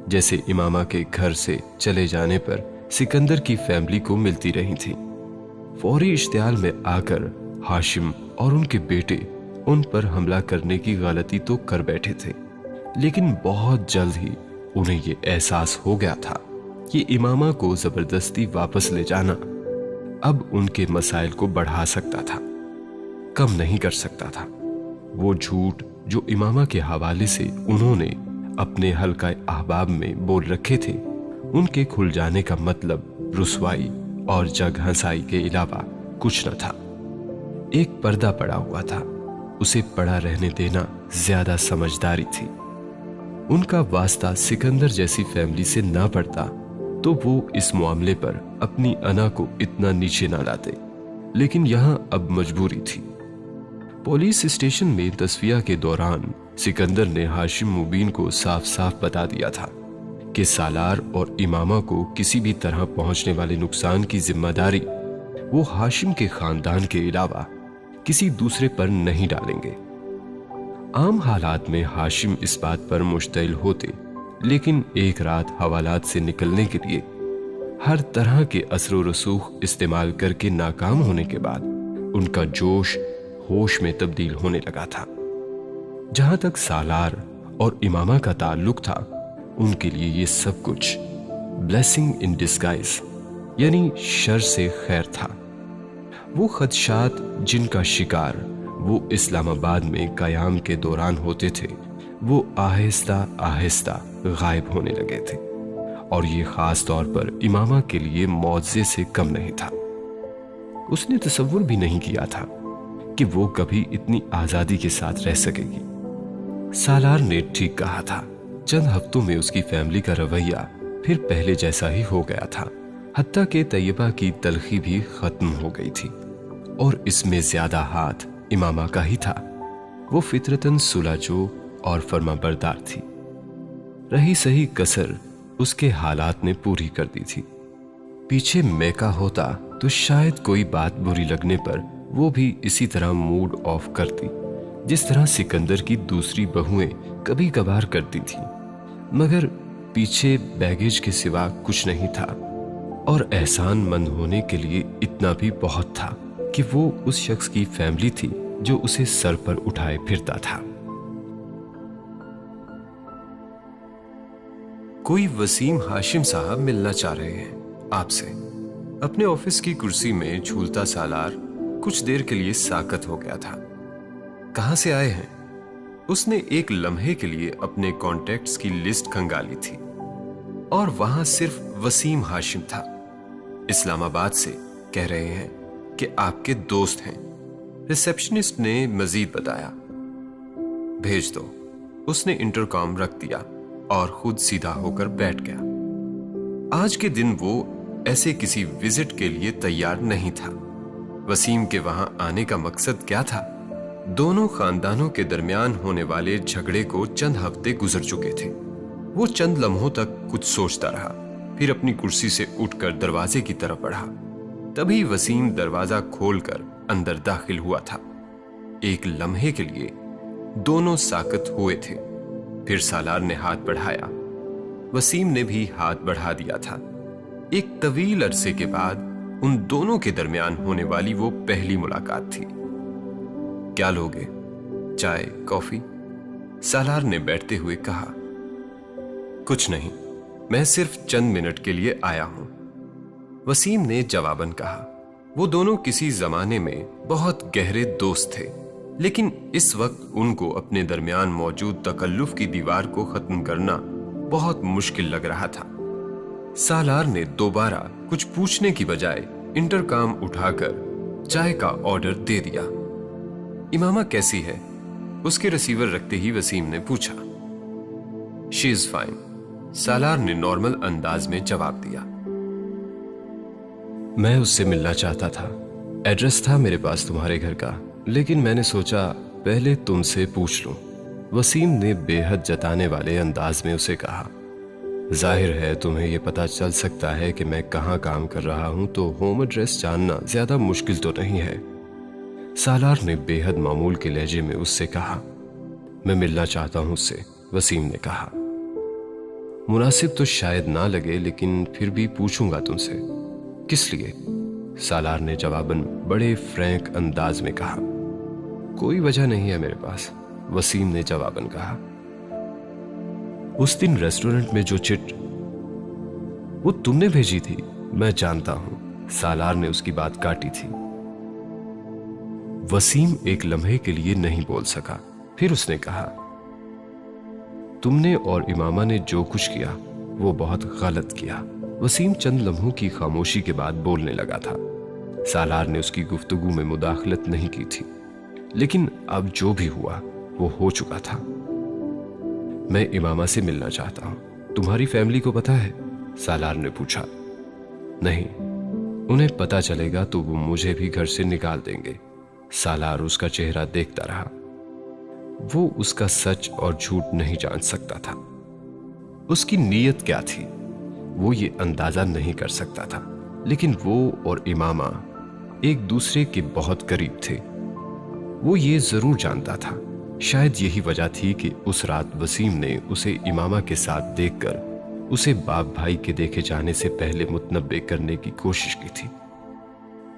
जैसे इमामा के घर से चले जाने पर सिकंदर की फैमिली को मिलती रही थी। फौरी इश्तियाल में आकर हाशिम और उनके बेटे उन पर हमला करने की गलती तो कर बैठे थे, लेकिन बहुत जल्द ही उन्हें ये एहसास हो गया था कि इमामा को जबरदस्ती वापस ले जाना अब उनके मसाइल को बढ़ा सकता था, कम नहीं कर सकता था। वो झूठ जो इमामा के हवाले से उन्होंने अपने हल्का अहबाब में बोल रखे थे, उनके खुल जाने का मतलब रुसवाई और जग हंसाई के अलावा कुछ न था। एक पर्दा पड़ा हुआ था, उसे पड़ा रहने देना ज्यादा समझदारी थी। उनका वास्ता सिकंदर जैसी फैमिली से ना पड़ता तो वो इस मामले पर अपनी अना को इतना नीचे ना लाते, लेकिन यहां अब मजबूरी थी। पुलिस स्टेशन में तस्फिया के दौरान सिकंदर ने हाशिम मुबीन को साफ साफ बता दिया था कि सालार और इमामा को किसी भी तरह पहुंचने वाले नुकसान की जिम्मेदारी वो हाशिम के खानदान के अलावा किसी दूसरे पर नहीं डालेंगे। आम हालात में हाशिम इस बात पर मुश्तइल होते, लेकिन एक रात हवालात से निकलने के लिए हर तरह के असर रसूख इस्तेमाल करके नाकाम होने के बाद उनका जोश होश में तब्दील होने लगा था। जहां तक सालार और इमामा का ताल्लुक था, उनके लिए ये सब कुछ ब्लेसिंग इन डिस्गाइज यानी शर से खैर था। वो खदशात जिनका शिकार वो इस्लामाबाद में कयाम के दौरान होते थे, वो आहिस्ता आहिस्ता गायब होने लगे थे, और ये खास तौर पर इमामा के लिए मौजे से कम नहीं था। उसने तसव्वुर भी नहीं किया था कि वो कभी इतनी आजादी के साथ रह सकेगी। सालार ने ठीक कहा था, चंद हफ्तों में उसकी फैमिली का रवैया फिर पहले जैसा ही हो गया था, हत्ता कि तैयबा की तलखी भी खत्म हो गई थी, और इसमें ज्यादा हाथ इमामा का ही था। वो फितरतन सुलहजो और फरमाबरदार थी। रही सही कसर उसके हालात ने पूरी कर दी थी। पीछे मैं का होता तो शायद कोई बात बुरी लगने पर वो भी इसी तरह मूड ऑफ करती, जिस तरह सिकंदर की दूसरी बहुएं कभी कभार करती थी। मगर पीछे बैगेज के सिवा कुछ नहीं था, और एहसान मंद होने के लिए इतना भी बहुत था कि वो उस शख्स की फैमिली थी जो उसे सर पर उठाए फिरता था। कोई वसीम हाशिम साहब मिलना चाह रहे हैं आपसे। अपने ऑफिस की कुर्सी में झूलता सालार कुछ देर के लिए साकत हो गया था। कहां से आए हैं? उसने एक लम्हे के लिए अपने कॉन्टैक्ट्स की लिस्ट खंगाली थी, और वहां सिर्फ वसीम हाशिम था। इस्लामाबाद से कह रहे हैं कि आपके दोस्त हैं, रिसेप्शनिस्ट ने मजीद बताया। भेज दो। उसने इंटरकॉम रख दिया और खुद सीधा होकर बैठ गया। आज के दिन वो ऐसे किसी विजिट के लिए तैयार नहीं था। वसीम के वहां आने का मकसद क्या था? दोनों खानदानों के दरमियान होने वाले झगड़े को चंद हफ्ते गुजर चुके थे। वो चंद लम्हों तक कुछ सोचता रहा, फिर अपनी कुर्सी से उठकर दरवाजे की तरफ बढ़ा। तभी वसीम दरवाजा खोलकर अंदर दाखिल हुआ था। एक लम्हे के लिए दोनों साकत हुए थे, फिर सालार ने हाथ बढ़ाया। वसीम ने भी हाथ बढ़ा दिया था। एक तवील अरसे के बाद उन दोनों के दरमियान होने वाली वो पहली मुलाकात थी। क्या लोगे? चाय, कॉफी? सालार ने बैठते हुए कहा। कुछ नहीं, मैं सिर्फ चंद मिनट के लिए आया हूं, वसीम ने जवाबन कहा। वो दोनों किसी जमाने में बहुत गहरे दोस्त थे, लेकिन इस वक्त उनको अपने दरमियान मौजूद तकल्लुफ की दीवार को खत्म करना बहुत मुश्किल लग रहा था। सालार ने दोबारा कुछ पूछने की बजाय इंटरकॉम उठाकर चाय का ऑर्डर दे दिया। इमामा कैसी है? उसके रिसीवर रखते ही वसीम ने पूछा। शी इज फाइन, सालार ने नॉर्मल अंदाज में जवाब दिया। मैं उससे मिलना चाहता था। एड्रेस था मेरे पास तुम्हारे घर का, लेकिन मैंने सोचा पहले तुमसे पूछ लूं। वसीम ने बेहद जताने वाले अंदाज में उसे कहा। जाहिर है तुम्हें यह पता चल सकता है कि मैं कहां काम कर रहा हूं, तो होम एड्रेस जानना ज्यादा मुश्किल तो नहीं है। सालार ने बेहद मामूल के लहजे में उससे कहा। मैं मिलना चाहता हूं उससे, वसीम ने कहा। मुनासिब तो शायद ना लगे, लेकिन फिर भी पूछूंगा तुमसे। किस लिए? सालार ने जवाबन बड़े फ्रैंक अंदाज में कहा। कोई वजह नहीं है मेरे पास, वसीम ने जवाबन कहा। उस दिन रेस्टोरेंट में जो चिट वो तुमने भेजी थी, मैं जानता हूं, सालार ने उसकी बात काटी थी। वसीम एक लम्हे के लिए नहीं बोल सका। फिर उसने कहा, तुमने और इमामा ने जो कुछ किया वो बहुत गलत किया। वसीम चंद लम्हों की खामोशी के बाद बोलने लगा था। सालार ने उसकी गुफ्तगू में मुदाखलत नहीं की थी, लेकिन अब जो भी हुआ वो हो चुका था। मैं इमामा से मिलना चाहता हूं। तुम्हारी फैमिली को पता है? सालार ने पूछा। नहीं, उन्हें पता चलेगा तो वो मुझे भी घर से निकाल देंगे। सालार उसका चेहरा देखता रहा। वो उसका सच और झूठ नहीं जान सकता था। उसकी नीयत क्या थी वो ये अंदाजा नहीं कर सकता था, लेकिन वो और इमामा एक दूसरे के बहुत करीब थे। वो ये जरूर जानता था, शायद यही वजह थी कि उस रात वसीम ने उसे इमामा के साथ देखकर उसे बाप भाई के देखे जाने से पहले मुतनब्बे करने की कोशिश की थी।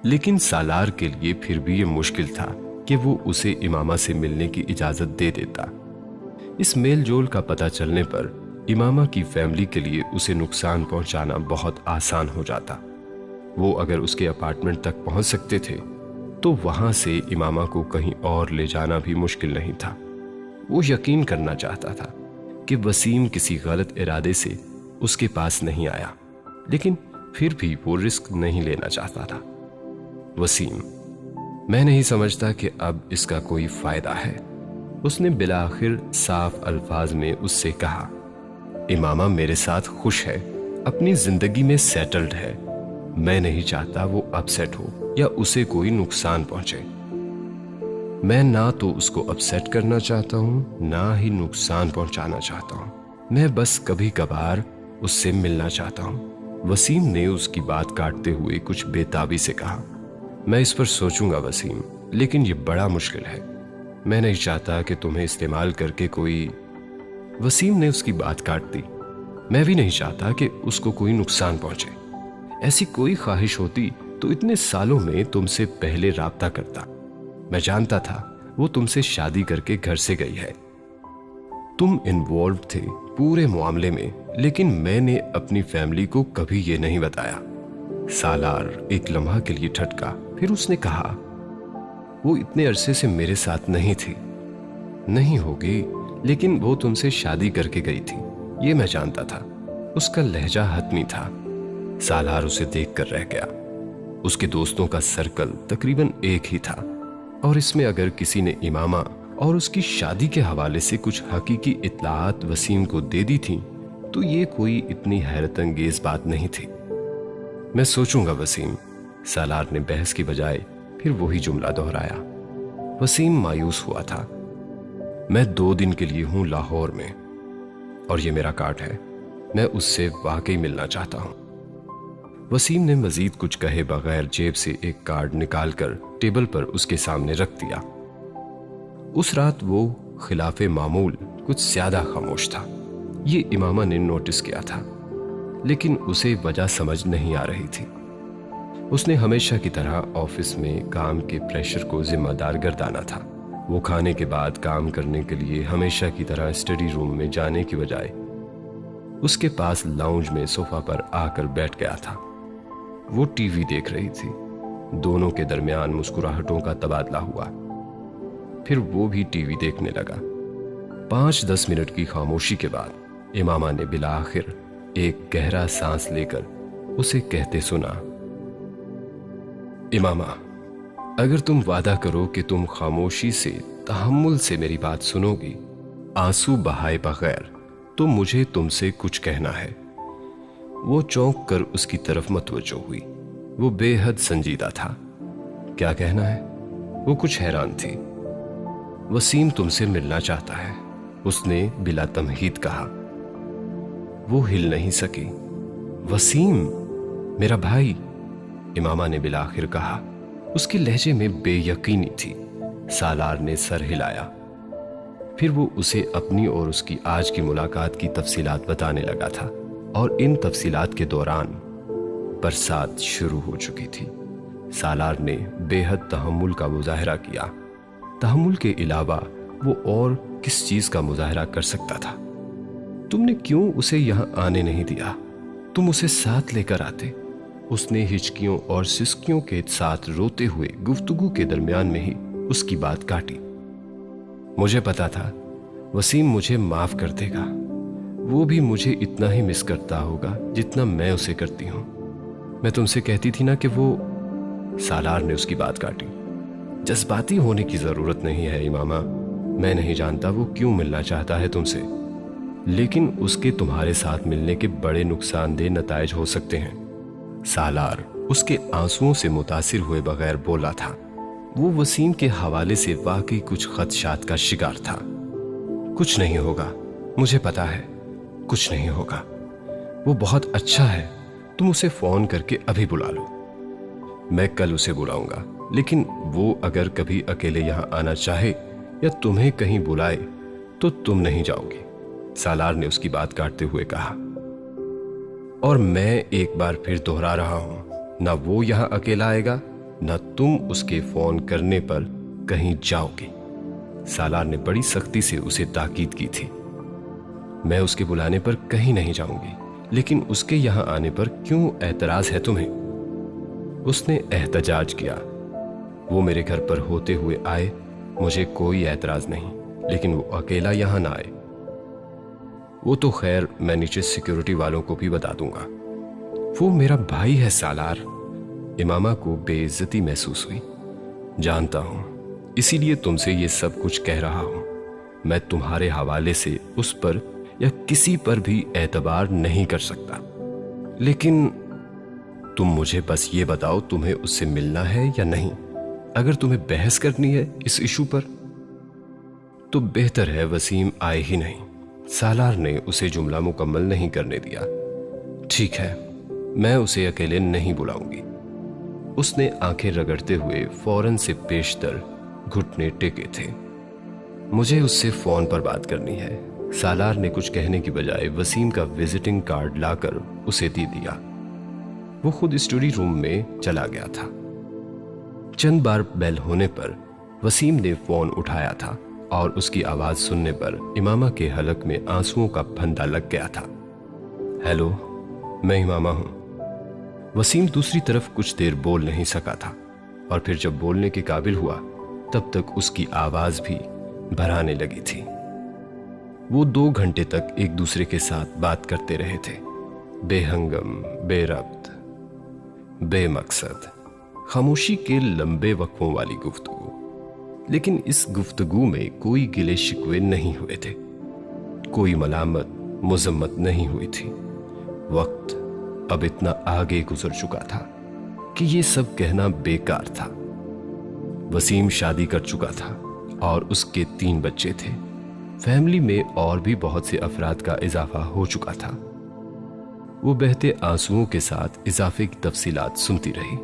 लेकिन सालार के लिए फिर भी ये मुश्किल था कि वो उसे इमामा से मिलने की इजाजत दे देता। इस मेल जोल का पता चलने पर इमामा की फैमिली के लिए उसे नुकसान पहुंचाना बहुत आसान हो जाता। वो अगर उसके अपार्टमेंट तक पहुंच सकते थे तो वहां से इमामा को कहीं और ले जाना भी मुश्किल नहीं था। वो यकीन करना चाहता था कि वसीम किसी गलत इरादे से उसके पास नहीं आया, लेकिन फिर भी वो रिस्क नहीं लेना चाहता था। वसीम, मैं नहीं समझता कि अब इसका कोई फायदा है, उसने बिलाखिर साफ अल्फाज में उससे कहा। इमामा मेरे साथ खुश है, अपनी जिंदगी में सेटल्ड है। मैं नहीं चाहता वो अपसेट हो या उसे कोई नुकसान पहुंचे। मैं ना तो उसको अपसेट करना चाहता हूं, ना ही नुकसान पहुंचाना चाहता हूं। मैं बस कभी कभार उससे मिलना चाहता हूं। वसीम ने उसकी बात काटते हुए कुछ बेताबी से कहा। मैं इस पर सोचूंगा वसीम, लेकिन ये बड़ा मुश्किल है। मैं नहीं चाहता कि तुम्हें इस्तेमाल करके कोई। वसीम ने उसकी बात काट दी। मैं भी नहीं चाहता कि उसको कोई नुकसान पहुंचे। ऐसी कोई ख्वाहिश होती तो इतने सालों में तुमसे पहले राब्ता करता। मैं जानता था वो तुमसे शादी करके घर से गई है। तुम इन्वॉल्व थे पूरे मामले में, लेकिन मैंने अपनी फैमिली को कभी ये नहीं बताया। सालार एक लम्हा के लिए ठटका, फिर उसने कहा, वो इतने अरसे से मेरे साथ नहीं थी। नहीं होगी, लेकिन वो तुमसे शादी करके गई थी, ये मैं जानता था। उसका लहजा हतमी था। सालार उसे देखकर रह गया। उसके दोस्तों का सर्कल तकरीबन एक ही था, और इसमें अगर किसी ने इमामा और उसकी शादी के हवाले से कुछ हकीकी इत्तलात वसीम को दे दी थी तो ये कोई इतनी हैरत अंगेज बात नहीं थी। मैं सोचूंगा वसीम, सालार ने बहस की बजाय फिर वही जुमला दोहराया। वसीम मायूस हुआ था। मैं 2 दिन के लिए हूं लाहौर में, और ये मेरा कार्ड है। मैं उससे वाकई मिलना चाहता हूं। वसीम ने मजीद कुछ कहे बगैर जेब से एक कार्ड निकालकर टेबल पर उसके सामने रख दिया। उस रात वो खिलाफे मामूल कुछ ज्यादा खामोश था। ये इमामा ने नोटिस किया था, लेकिन उसे वजह समझ नहीं आ रही थी। उसने हमेशा की तरह ऑफिस में काम के प्रेशर को जिम्मेदार गर्दाना था। वो खाने के बाद काम करने के लिए हमेशा की तरह स्टडी रूम में जाने की बजाय उसके पास लाउंज में सोफा पर आकर बैठ गया था। वो टीवी देख रही थी। दोनों के दरमियान मुस्कुराहटों का तबादला हुआ। फिर वो भी टीवी देखने लगा। 5-10 मिनट की खामोशी के बाद इमामा ने बिलाखिर एक गहरा सांस लेकर उसे कहते सुना, इमामा, अगर तुम वादा करो कि तुम खामोशी से तहम्मुल से मेरी बात सुनोगी, आंसू बहाए बगैर, तो मुझे तुमसे कुछ कहना है। वो चौंक कर उसकी तरफ मतवज्जो हुई। वो बेहद संजीदा था। क्या कहना है? वो कुछ हैरान थी। वसीम तुमसे मिलना चाहता है, उसने बिला तमहीद कहा। वो हिल नहीं सकी। वसीम, मेरा भाई, इमामा ने बिलाखिर कहा। उसके लहजे में बेयकीनी थी। सालार ने सर हिलाया। फिर वो उसे अपनी और उसकी आज की मुलाकात की तफसीलात बताने लगा था, और इन तफसीलात के दौरान बरसात शुरू हो चुकी थी। सालार ने बेहद तहम्मुल का मुजाहरा किया। तहम्मुल के अलावा वो और किस चीज का मुजाहरा कर सकता था? तुमने क्यों उसे यहां आने नहीं दिया? तुम उसे साथ लेकर आते। उसने हिचकियों और सिसकियों के साथ रोते हुए गुफ्तगू के दरमियान में ही उसकी बात काटी। मुझे पता था वसीम मुझे माफ कर देगा। वो भी मुझे इतना ही मिस करता होगा जितना मैं उसे करती हूं। मैं तुमसे कहती थी ना कि वो। सालार ने उसकी बात काटी। जज्बाती होने की जरूरत नहीं है इमामा। मैं नहीं जानता वो क्यों मिलना चाहता है तुमसे, लेकिन उसके तुम्हारे साथ मिलने के बड़े नुकसानदेह नताइज हो सकते हैं। सालार उसके आंसुओं से मुतासिर हुए बगैर बोला था। वो वसीम के हवाले से वाकई कुछ खदशात का शिकार था। कुछ नहीं होगा, मुझे पता है, कुछ नहीं होगा। वो बहुत अच्छा है। तुम उसे फोन करके अभी बुला लो। मैं कल उसे बुलाऊंगा, लेकिन वो अगर कभी अकेले यहां आना चाहे या तुम्हें कहीं बुलाए तो तुम नहीं जाओगी, सालार ने उसकी बात काटते हुए कहा। और मैं एक बार फिर दोहरा रहा हूं, ना वो यहां अकेला आएगा, ना तुम उसके फोन करने पर कहीं जाओगे। सालार ने बड़ी सख्ती से उसे ताकीद की थी। मैं उसके बुलाने पर कहीं नहीं जाऊंगी, लेकिन उसके यहां आने पर क्यों एतराज है तुम्हें? उसने एहतजाज किया। वो मेरे घर पर होते हुए आए, मुझे कोई एतराज नहीं, लेकिन वो अकेला यहां ना आए। वो तो खैर मैं नीचे सिक्योरिटी वालों को भी बता दूंगा। वो मेरा भाई है सालार। इमामा को बेइज्जती महसूस हुई। जानता हूं, इसीलिए तुमसे ये सब कुछ कह रहा हूं। मैं तुम्हारे हवाले से उस पर या किसी पर भी एतबार नहीं कर सकता, लेकिन तुम मुझे बस ये बताओ तुम्हें उससे मिलना है या नहीं। अगर तुम्हें बहस करनी है इस इशू पर तो बेहतर है वसीम आए ही नहीं। सालार ने उसे जुमला मुकम्मल नहीं करने दिया। ठीक है, मैं उसे अकेले नहीं बुलाऊंगी। उसने आंखें रगड़ते हुए फौरन से पेशतर घुटने टेके थे। मुझे उससे फोन पर बात करनी है। सालार ने कुछ कहने की बजाय वसीम का विजिटिंग कार्ड लाकर उसे दे दिया। वो खुद स्टडी रूम में चला गया था। चंद बार बेल होने पर वसीम ने फोन उठाया था और उसकी आवाज सुनने पर इमामा के हलक में आंसुओं का फंदा लग गया था। हेलो, मैं इमामा हूं। वसीम दूसरी तरफ कुछ देर बोल नहीं सका था, और फिर जब बोलने के काबिल हुआ तब तक उसकी आवाज भी भराने लगी थी। वो 2 घंटे तक एक दूसरे के साथ बात करते रहे थे, बेहंगम, बेरब्त, बेमकसद, खामोशी के लंबे वक्फों वाली गुफ्तगू। लेकिन इस गुफ्तगू में कोई गिले शिकवे नहीं हुए थे, कोई मलामत मुजम्मत नहीं हुई थी। वक्त अब इतना आगे गुजर चुका था कि ये सब कहना बेकार था। वसीम शादी कर चुका था और उसके 3 बच्चे थे। फैमिली में और भी बहुत से अफराद का इजाफा हो चुका था। वो बहते आंसुओं के साथ इजाफे की तफसीलात सुनती रही।